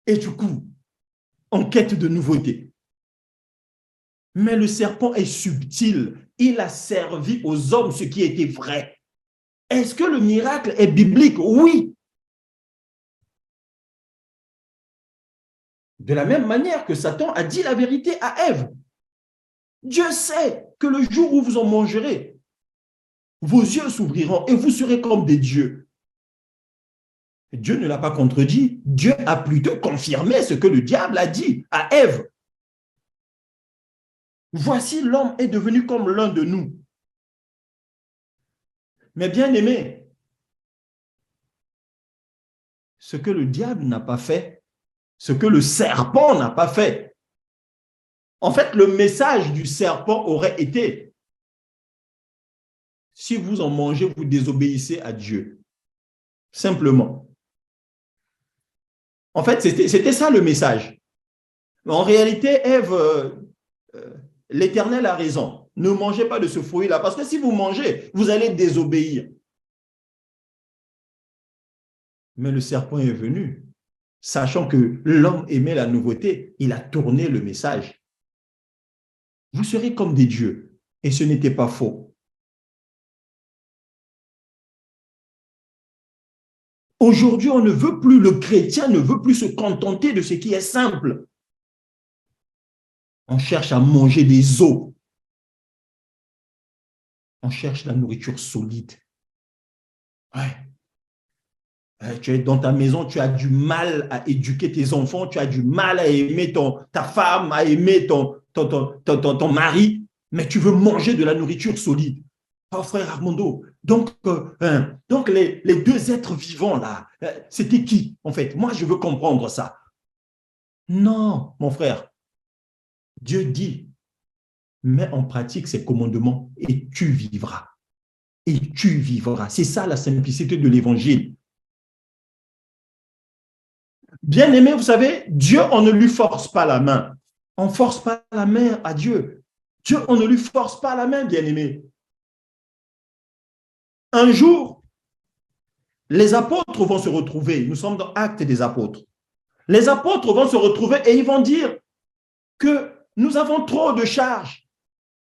Et du coup, en quête de nouveauté. Mais le serpent est subtil. Il a servi aux hommes ce qui était vrai. Est-ce que le miracle est biblique? Oui. De la même manière que Satan a dit la vérité à Ève. Dieu sait que le jour où vous en mangerez, vos yeux s'ouvriront et vous serez comme des dieux. Dieu ne l'a pas contredit. Dieu a plutôt confirmé ce que le diable a dit à Ève. Voici, l'homme est devenu comme l'un de nous. Mais bien aimé, ce que le diable n'a pas fait, ce que le serpent n'a pas fait, en fait, le message du serpent aurait été, si vous en mangez, vous désobéissez à Dieu. Simplement. En fait, c'était ça le message. Mais en réalité, Ève, l'Éternel a raison. Ne mangez pas de ce fruit-là, parce que si vous mangez, vous allez désobéir. Mais le serpent est venu, sachant que l'homme aimait la nouveauté, il a tourné le message. Vous serez comme des dieux. Et ce n'était pas faux. Aujourd'hui, on ne veut plus, le chrétien ne veut plus se contenter de ce qui est simple. On cherche à manger des os. on cherche la nourriture solide. Ouais. Tu es dans ta maison, tu as du mal à éduquer tes enfants, tu as du mal à aimer ta femme, à aimer ton mari, mais tu veux manger de la nourriture solide. Oh, frère Armando, donc les deux êtres vivants là, c'était qui en fait? Moi, je veux comprendre ça. Non, mon frère, Dieu dit, mets en pratique ses commandements et tu vivras. Et tu vivras. C'est ça la simplicité de l'évangile. Bien aimé, vous savez, Dieu, on ne lui force pas la main. On ne force pas la main à Dieu. Dieu, on ne lui force pas la main, bien aimé. Un jour, les apôtres vont se retrouver. Nous sommes dans Actes des apôtres. Les apôtres vont se retrouver et ils vont dire que nous avons trop de charges.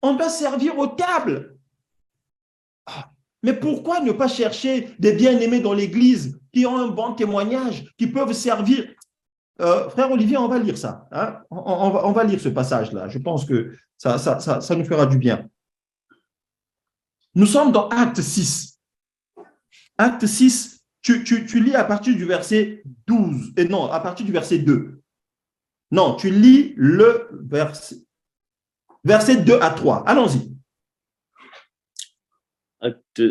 On doit servir aux tables. Mais pourquoi ne pas chercher des bien-aimés dans l'Église qui ont un bon témoignage, qui peuvent servir? Frère Olivier, on va lire ça. Hein? On va lire ce passage-là. Je pense que ça nous fera du bien. Nous sommes dans Acte 6. Acte 6, tu lis à partir du verset 12. Et non, à partir du verset 2. Non, tu lis le verset 2 à 3. Allons-y. Acte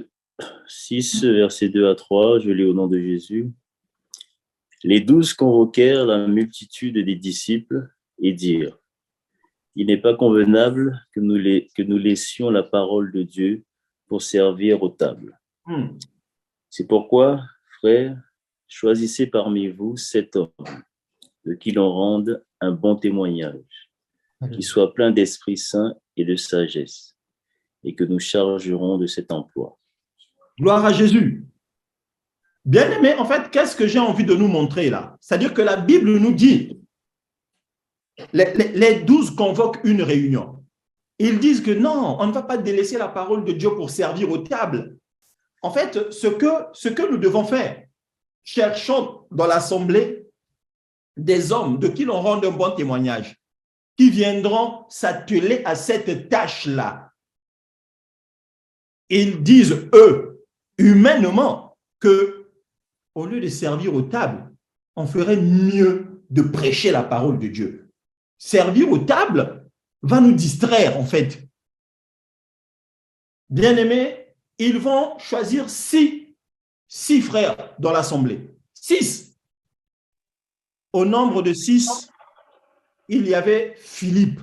6, verset 2 à 3, je lis au nom de Jésus. Les 12 convoquèrent la multitude des disciples et dirent, il n'est pas convenable que nous laissions la parole de Dieu pour servir aux tables. C'est pourquoi, frères, choisissez parmi vous 7 hommes, de qui l'on rende un bon témoignage, qui soit plein d'Esprit Saint et de sagesse, et que nous chargerons de cet emploi. Gloire à Jésus. Bien aimé, en fait, qu'est-ce que j'ai envie de nous montrer là? C'est-à-dire que la Bible nous dit, les 12 convoquent une réunion. Ils disent que non, on ne va pas délaisser la parole de Dieu pour servir aux tables. En fait, ce que nous devons faire, cherchons dans l'assemblée des hommes de qui l'on rend un bon témoignage, qui viendront s'atteler à cette tâche-là. Ils disent, eux, humainement, que au lieu de servir aux tables, on ferait mieux de prêcher la parole de Dieu. Servir aux tables va nous distraire, en fait. Bien-aimés, ils vont choisir six frères dans l'assemblée. 6. Au nombre de 6, il y avait Philippe,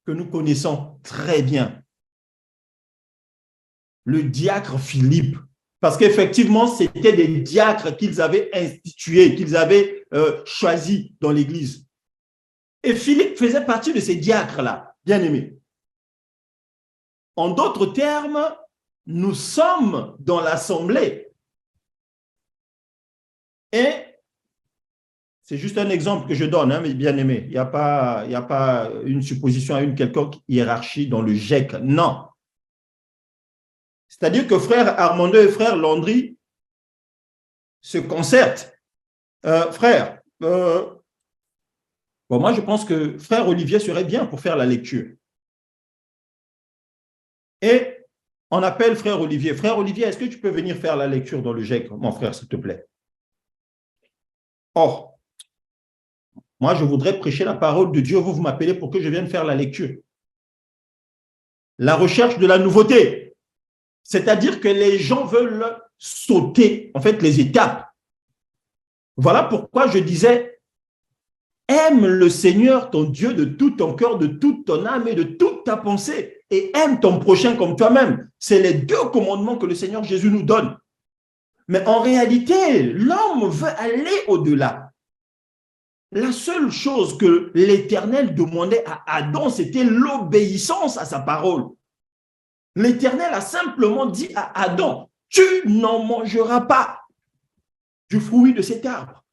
que nous connaissons très bien. Le diacre Philippe. Parce qu'effectivement, c'était des diacres qu'ils avaient institués, qu'ils avaient choisis dans l'Église. Et Philippe faisait partie de ces diacres-là, bien aimés. En d'autres termes, nous sommes dans l'assemblée. Et c'est juste un exemple que je donne, hein, mais bien aimé. Il n'y a pas une supposition à une quelconque hiérarchie dans le GEC. Non. C'est-à-dire que frère Armando et frère Landry se concertent. Frère, moi je pense que frère Olivier serait bien pour faire la lecture. Et on appelle frère Olivier. Frère Olivier, est-ce que tu peux venir faire la lecture dans le GEC, mon frère, s'il te plaît? Or, moi je voudrais prêcher la parole de Dieu. Vous m'appelez pour que je vienne faire la lecture. La recherche de la nouveauté. C'est-à-dire que les gens veulent sauter, en fait, les étapes. Voilà pourquoi je disais, aime le Seigneur, ton Dieu, de tout ton cœur, de toute ton âme et de toute ta pensée. Et aime ton prochain comme toi-même. C'est les 2 commandements que le Seigneur Jésus nous donne. Mais en réalité, l'homme veut aller au-delà. La seule chose que l'Éternel demandait à Adam, c'était l'obéissance à sa parole. L'Éternel a simplement dit à Adam, tu n'en mangeras pas du fruit de cet arbre.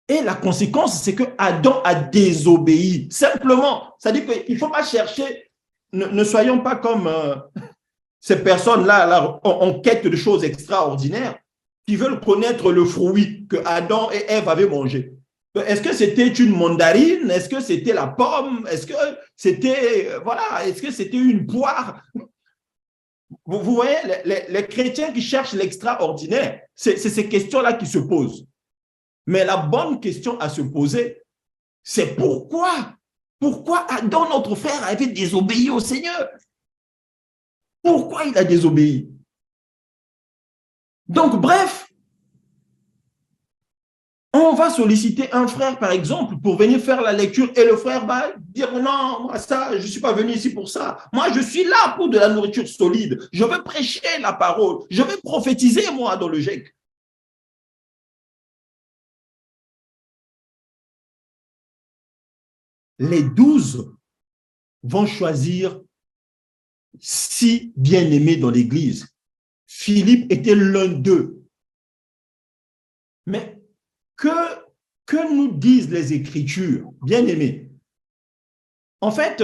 Et la conséquence, c'est que Adam a désobéi. Simplement, c'est-à-dire qu'il ne faut pas chercher, ne soyons pas comme ces personnes-là en quête de choses extraordinaires qui veulent connaître le fruit que Adam et Ève avaient mangé. Est-ce que c'était une mandarine? Est-ce que c'était la pomme? Est-ce que c'était, voilà, est-ce que c'était une poire? Vous voyez, les chrétiens qui cherchent l'extraordinaire, c'est ces questions-là qui se posent. Mais la bonne question à se poser, c'est pourquoi? Pourquoi Adam, notre frère, avait désobéi au Seigneur? Pourquoi il a désobéi? Donc, bref, on va solliciter un frère, par exemple, pour venir faire la lecture et le frère va dire non, moi, ça, je ne suis pas venu ici pour ça. Moi, je suis là pour de la nourriture solide. Je veux prêcher la parole. Je veux prophétiser, moi, dans le GEC. Les 12 vont choisir 6 bien-aimés dans l'Église. Philippe était l'un d'eux. Mais que nous disent les Écritures, bien-aimés? En fait,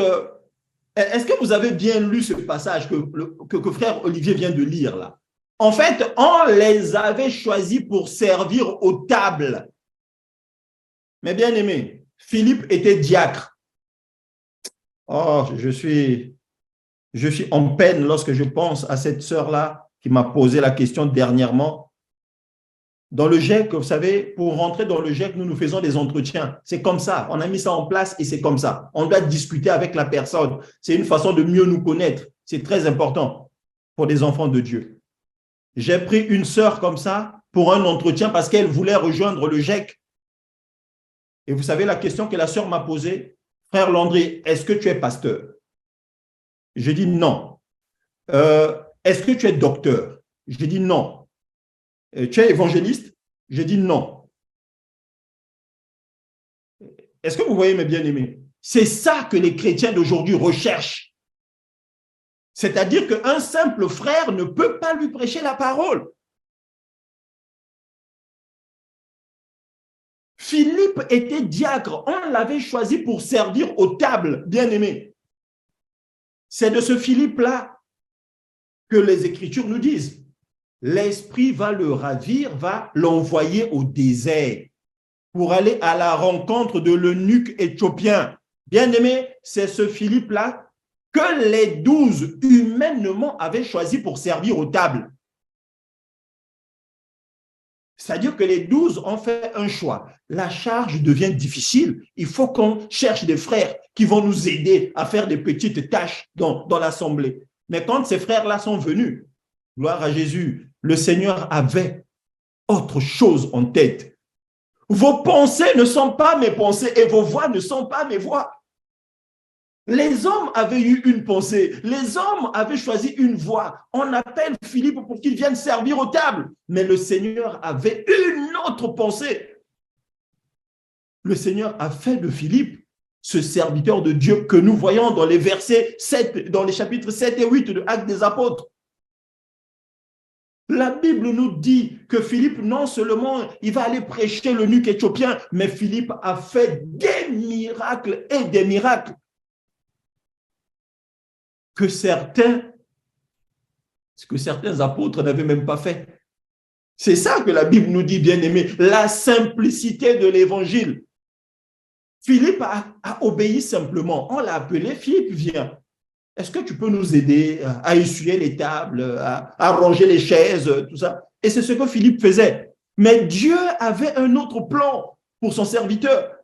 est-ce que vous avez bien lu ce passage que frère Olivier vient de lire là? En fait, on les avait choisis pour servir aux tables. Mais bien-aimés, Philippe était diacre. Oh, je suis en peine lorsque je pense à cette sœur-là qui m'a posé la question dernièrement. Dans le GEC, vous savez, pour rentrer dans le GEC, nous faisons des entretiens. C'est comme ça. On a mis ça en place et c'est comme ça. On doit discuter avec la personne. C'est une façon de mieux nous connaître. C'est très important pour des enfants de Dieu. J'ai pris une sœur comme ça pour un entretien parce qu'elle voulait rejoindre le GEC. Et vous savez la question que la sœur m'a posée? Frère Landry, est-ce que tu es pasteur? J'ai dit non. Est-ce que tu es docteur? J'ai dit non. Tu es évangéliste? J'ai dit non. Est-ce que vous voyez mes bien-aimés? C'est ça que les chrétiens d'aujourd'hui recherchent. C'est-à-dire qu'un simple frère ne peut pas lui prêcher la parole. Philippe était diacre. On l'avait choisi pour servir aux tables, bien-aimés. C'est de ce Philippe-là que les Écritures nous disent. L'Esprit va le ravir, va l'envoyer au désert pour aller à la rencontre de l'eunuque éthiopien. Bien-aimé, c'est ce Philippe-là que les 12 humainement avaient choisi pour servir aux tables. C'est-à-dire que les 12 ont fait un choix. La charge devient difficile. Il faut qu'on cherche des frères qui vont nous aider à faire des petites tâches dans l'assemblée. Mais quand ces frères-là sont venus, gloire à Jésus, le Seigneur avait autre chose en tête. Vos pensées ne sont pas mes pensées et vos voix ne sont pas mes voix. Les hommes avaient eu une pensée, les hommes avaient choisi une voie. On appelle Philippe pour qu'il vienne servir aux tables. Mais le Seigneur avait une autre pensée. Le Seigneur a fait de Philippe ce serviteur de Dieu que nous voyons dans les versets 7, dans les chapitres 7 et 8 de Actes des Apôtres. La Bible nous dit que Philippe, non seulement il va aller prêcher l'eunuque éthiopien, mais Philippe a fait des miracles et des miracles que certains apôtres n'avaient même pas fait. C'est ça que la Bible nous dit, bien-aimés, la simplicité de l'évangile. Philippe a obéi simplement. On l'a appelé, Philippe, viens. Est-ce que tu peux nous aider à essuyer les tables, à ranger les chaises, tout ça? Et c'est ce que Philippe faisait. Mais Dieu avait un autre plan pour son serviteur.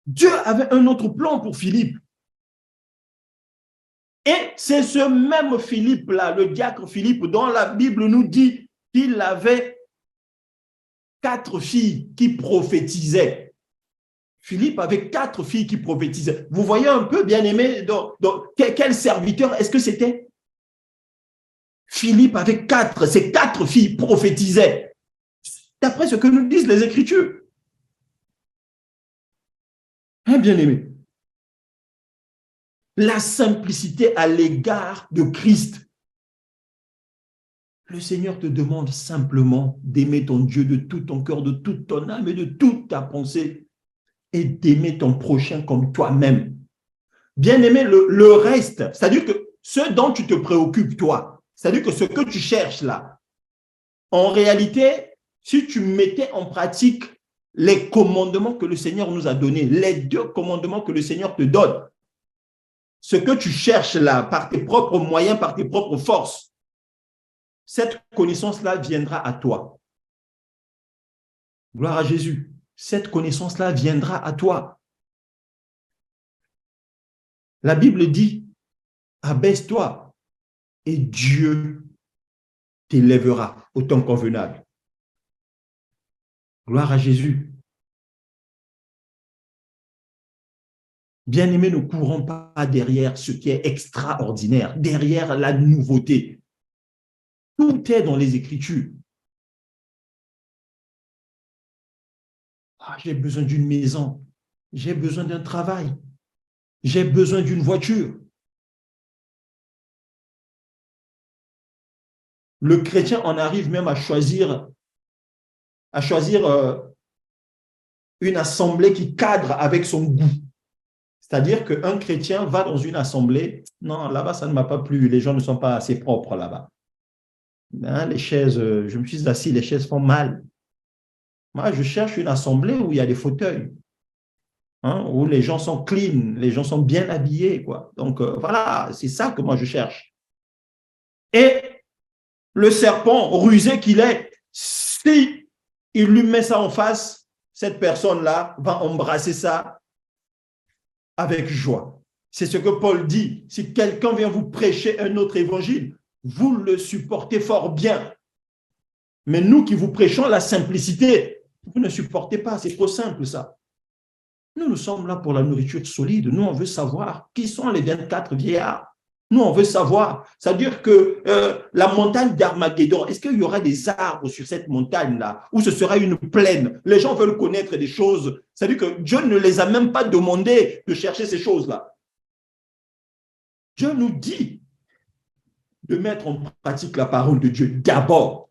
Dieu avait un autre plan pour Philippe. Et c'est ce même Philippe-là, le diacre Philippe, dont la Bible nous dit qu'il avait 4 filles qui prophétisaient. Philippe avait 4 filles qui prophétisaient. Vous voyez un peu, bien-aimé, quel serviteur est-ce que c'était? Philippe avait 4, ces 4 filles prophétisaient. D'après ce que nous disent les Écritures. Hein, bien-aimé? La simplicité à l'égard de Christ. Le Seigneur te demande simplement d'aimer ton Dieu de tout ton cœur, de toute ton âme et de toute ta pensée et d'aimer ton prochain comme toi-même. Bien-aimé, le reste, c'est-à-dire que ce dont tu te préoccupes, toi, c'est-à-dire que ce que tu cherches là, en réalité, si tu mettais en pratique les commandements que le Seigneur nous a donnés, les 2 commandements que le Seigneur te donne, ce que tu cherches là, par tes propres moyens, par tes propres forces, cette connaissance-là viendra à toi. Gloire à Jésus. Cette connaissance-là viendra à toi. La Bible dit, abaisse-toi et Dieu t'élèvera au temps convenable. Gloire à Jésus. Bien-aimés, ne courons pas derrière ce qui est extraordinaire, derrière la nouveauté. Tout est dans les Écritures. Ah, j'ai besoin d'une maison, j'ai besoin d'un travail, j'ai besoin d'une voiture. Le chrétien en arrive même à choisir une assemblée qui cadre avec son goût. C'est-à-dire qu'un chrétien va dans une assemblée, non, là-bas, ça ne m'a pas plu, les gens ne sont pas assez propres là-bas. Hein, les chaises, je me suis assis, les chaises font mal. Moi, je cherche une assemblée où il y a des fauteuils, hein, où les gens sont clean, les gens sont bien habillés, quoi. Donc, voilà, c'est ça que moi je cherche. Et le serpent, rusé qu'il est, si il lui met ça en face, cette personne-là va embrasser ça avec joie. C'est ce que Paul dit. Si quelqu'un vient vous prêcher un autre évangile, vous le supportez fort bien. Mais nous qui vous prêchons la simplicité, vous ne supportez pas, c'est trop simple ça. Nous sommes là pour la nourriture solide. Nous, on veut savoir qui sont les 24 vieillards. Nous, on veut savoir. C'est-à-dire que la montagne d'Armageddon, est-ce qu'il y aura des arbres sur cette montagne-là ou ce sera une plaine? Les gens veulent connaître des choses. C'est-à-dire que Dieu ne les a même pas demandé de chercher ces choses-là. Dieu nous dit de mettre en pratique la parole de Dieu d'abord.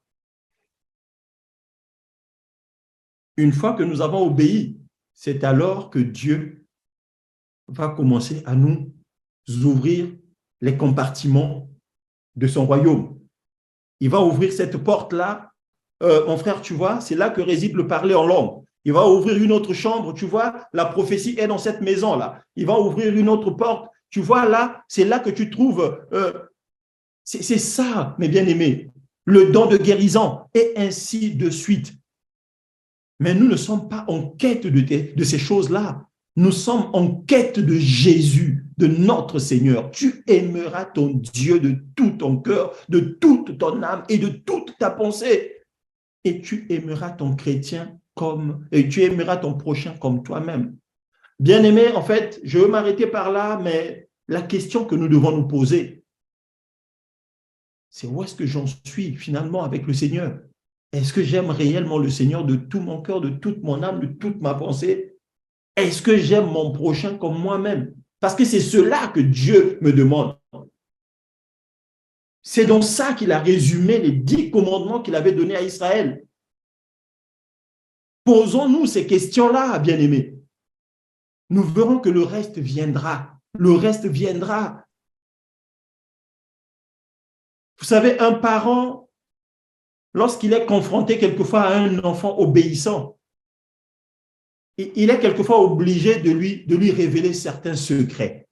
Une fois que nous avons obéi, c'est alors que Dieu va commencer à nous ouvrir les compartiments de son royaume. Il va ouvrir cette porte-là. Mon frère, tu vois, c'est là que réside le parler en langue. Il va ouvrir une autre chambre, tu vois, la prophétie est dans cette maison-là. Il va ouvrir une autre porte, tu vois, là, c'est là que tu trouves, c'est ça, mes bien-aimés, le don de guérison, et ainsi de suite. Mais nous ne sommes pas en quête de ces choses-là. Nous sommes en quête de Jésus, de notre Seigneur. Tu aimeras ton Dieu de tout ton cœur, de toute ton âme et de toute ta pensée. Et tu aimeras ton chrétien et tu aimeras ton prochain comme toi-même. Bien-aimé, en fait, je veux m'arrêter par là, mais la question que nous devons nous poser, c'est où est-ce que j'en suis finalement avec le Seigneur? Est-ce que j'aime réellement le Seigneur de tout mon cœur, de toute mon âme, de toute ma pensée? Est-ce que j'aime mon prochain comme moi-même? Parce que c'est cela que Dieu me demande. C'est dans ça qu'il a résumé les 10 commandements qu'il avait donnés à Israël. Posons-nous ces questions-là, bien-aimés. Nous verrons que le reste viendra. Le reste viendra. Vous savez, un parent, lorsqu'il est confronté quelquefois à un enfant obéissant, il est quelquefois obligé de lui révéler certains secrets.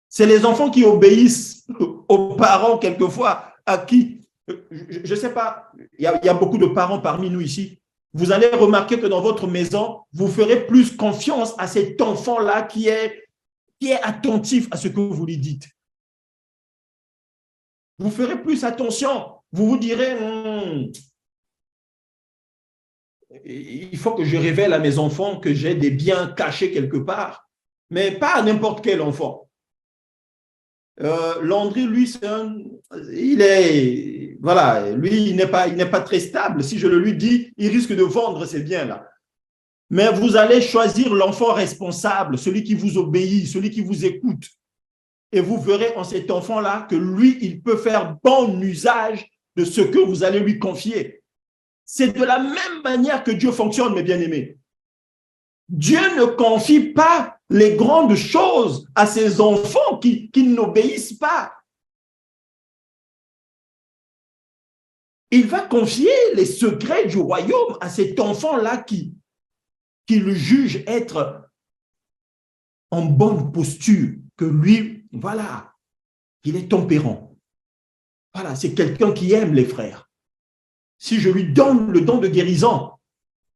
C'est les enfants qui obéissent aux parents quelquefois à qui, je ne sais pas, il y a beaucoup de parents parmi nous ici. Vous allez remarquer que dans votre maison, vous ferez plus confiance à cet enfant-là qui est attentif à ce que vous lui dites. Vous ferez plus attention. Vous vous direz, il faut que je révèle à mes enfants que j'ai des biens cachés quelque part, mais pas à n'importe quel enfant. Landry, lui, il n'est pas très stable. Si je le lui dis, il risque de vendre ces biens-là. Mais vous allez choisir l'enfant responsable, celui qui vous obéit, celui qui vous écoute. Et vous verrez en cet enfant-là que lui, il peut faire bon usage de ce que vous allez lui confier. C'est de la même manière que Dieu fonctionne, mes bien-aimés. Dieu ne confie pas les grandes choses à ses enfants qui n'obéissent pas. il va confier les secrets du royaume à cet enfant-là qui le juge être en bonne posture, que lui, voilà, il est tempérant. Voilà, c'est quelqu'un qui aime les frères. Si je lui donne le don de guérison,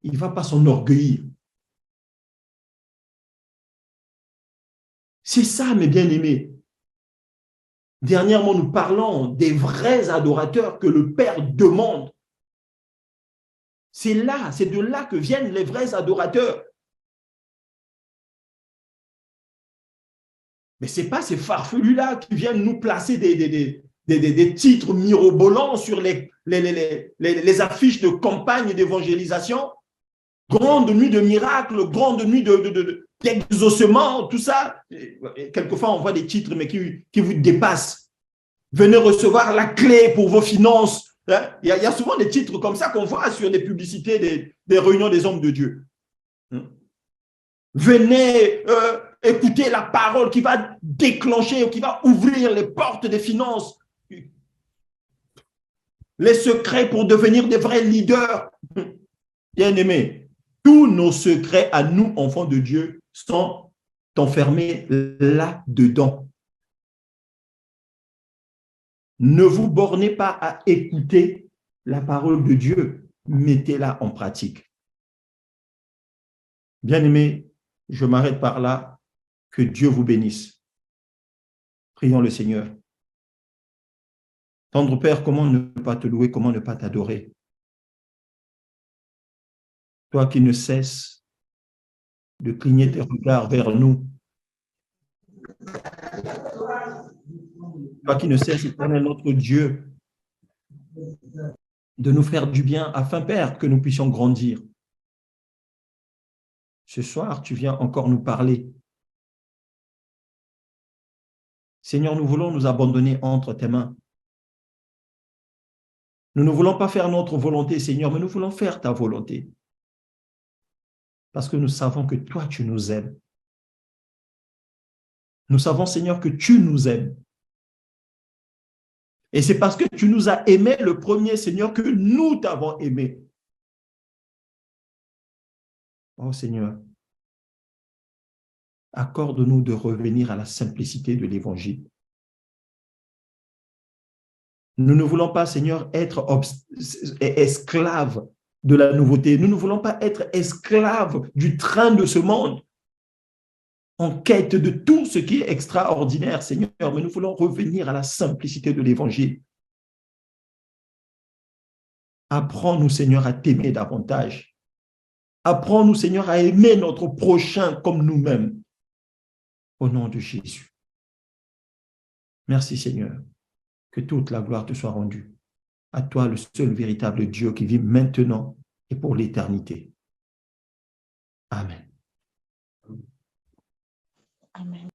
il ne va pas s'enorgueillir. C'est ça, mes bien-aimés. Dernièrement, nous parlons des vrais adorateurs que le Père demande. C'est de là que viennent les vrais adorateurs. Mais ce n'est pas ces farfelus-là qui viennent nous placer des titres mirobolants sur les affiches de campagne d'évangélisation. Grande nuit de miracles, grande nuit d'exaucement, tout ça. Quelquefois, on voit des titres mais qui vous dépassent. Venez recevoir la clé pour vos finances. Il y a souvent des titres comme ça qu'on voit sur des publicités des réunions des hommes de Dieu. Venez écouter la parole qui va déclencher, qui va ouvrir les portes des finances. Les secrets pour devenir des vrais leaders. Bien-aimés, tous nos secrets à nous, enfants de Dieu, sont enfermés là-dedans. Ne vous bornez pas à écouter la parole de Dieu, mettez-la en pratique. Bien-aimés, je m'arrête par là. Que Dieu vous bénisse. Prions le Seigneur. Tendre Père, comment ne pas te louer, comment ne pas t'adorer? Toi qui ne cesses de cligner tes regards vers nous. Toi qui ne cesses, éternel notre Dieu, de nous faire du bien afin, Père, que nous puissions grandir. Ce soir, tu viens encore nous parler. Seigneur, nous voulons nous abandonner entre tes mains. Nous ne voulons pas faire notre volonté, Seigneur, mais nous voulons faire ta volonté. Parce que nous savons que toi, tu nous aimes. Nous savons, Seigneur, que tu nous aimes. Et c'est parce que tu nous as aimés le premier, Seigneur, que nous t'avons aimé. Oh Seigneur, accorde-nous de revenir à la simplicité de l'Évangile. Nous ne voulons pas, Seigneur, être esclaves de la nouveauté. Nous ne voulons pas être esclaves du train de ce monde, en quête de tout ce qui est extraordinaire, Seigneur, mais nous voulons revenir à la simplicité de l'Évangile. Apprends-nous, Seigneur, à t'aimer davantage. Apprends-nous, Seigneur, à aimer notre prochain comme nous-mêmes. Au nom de Jésus. Merci, Seigneur. Que toute la gloire te soit rendue. À toi, le seul véritable Dieu qui vit maintenant et pour l'éternité. Amen. Amen.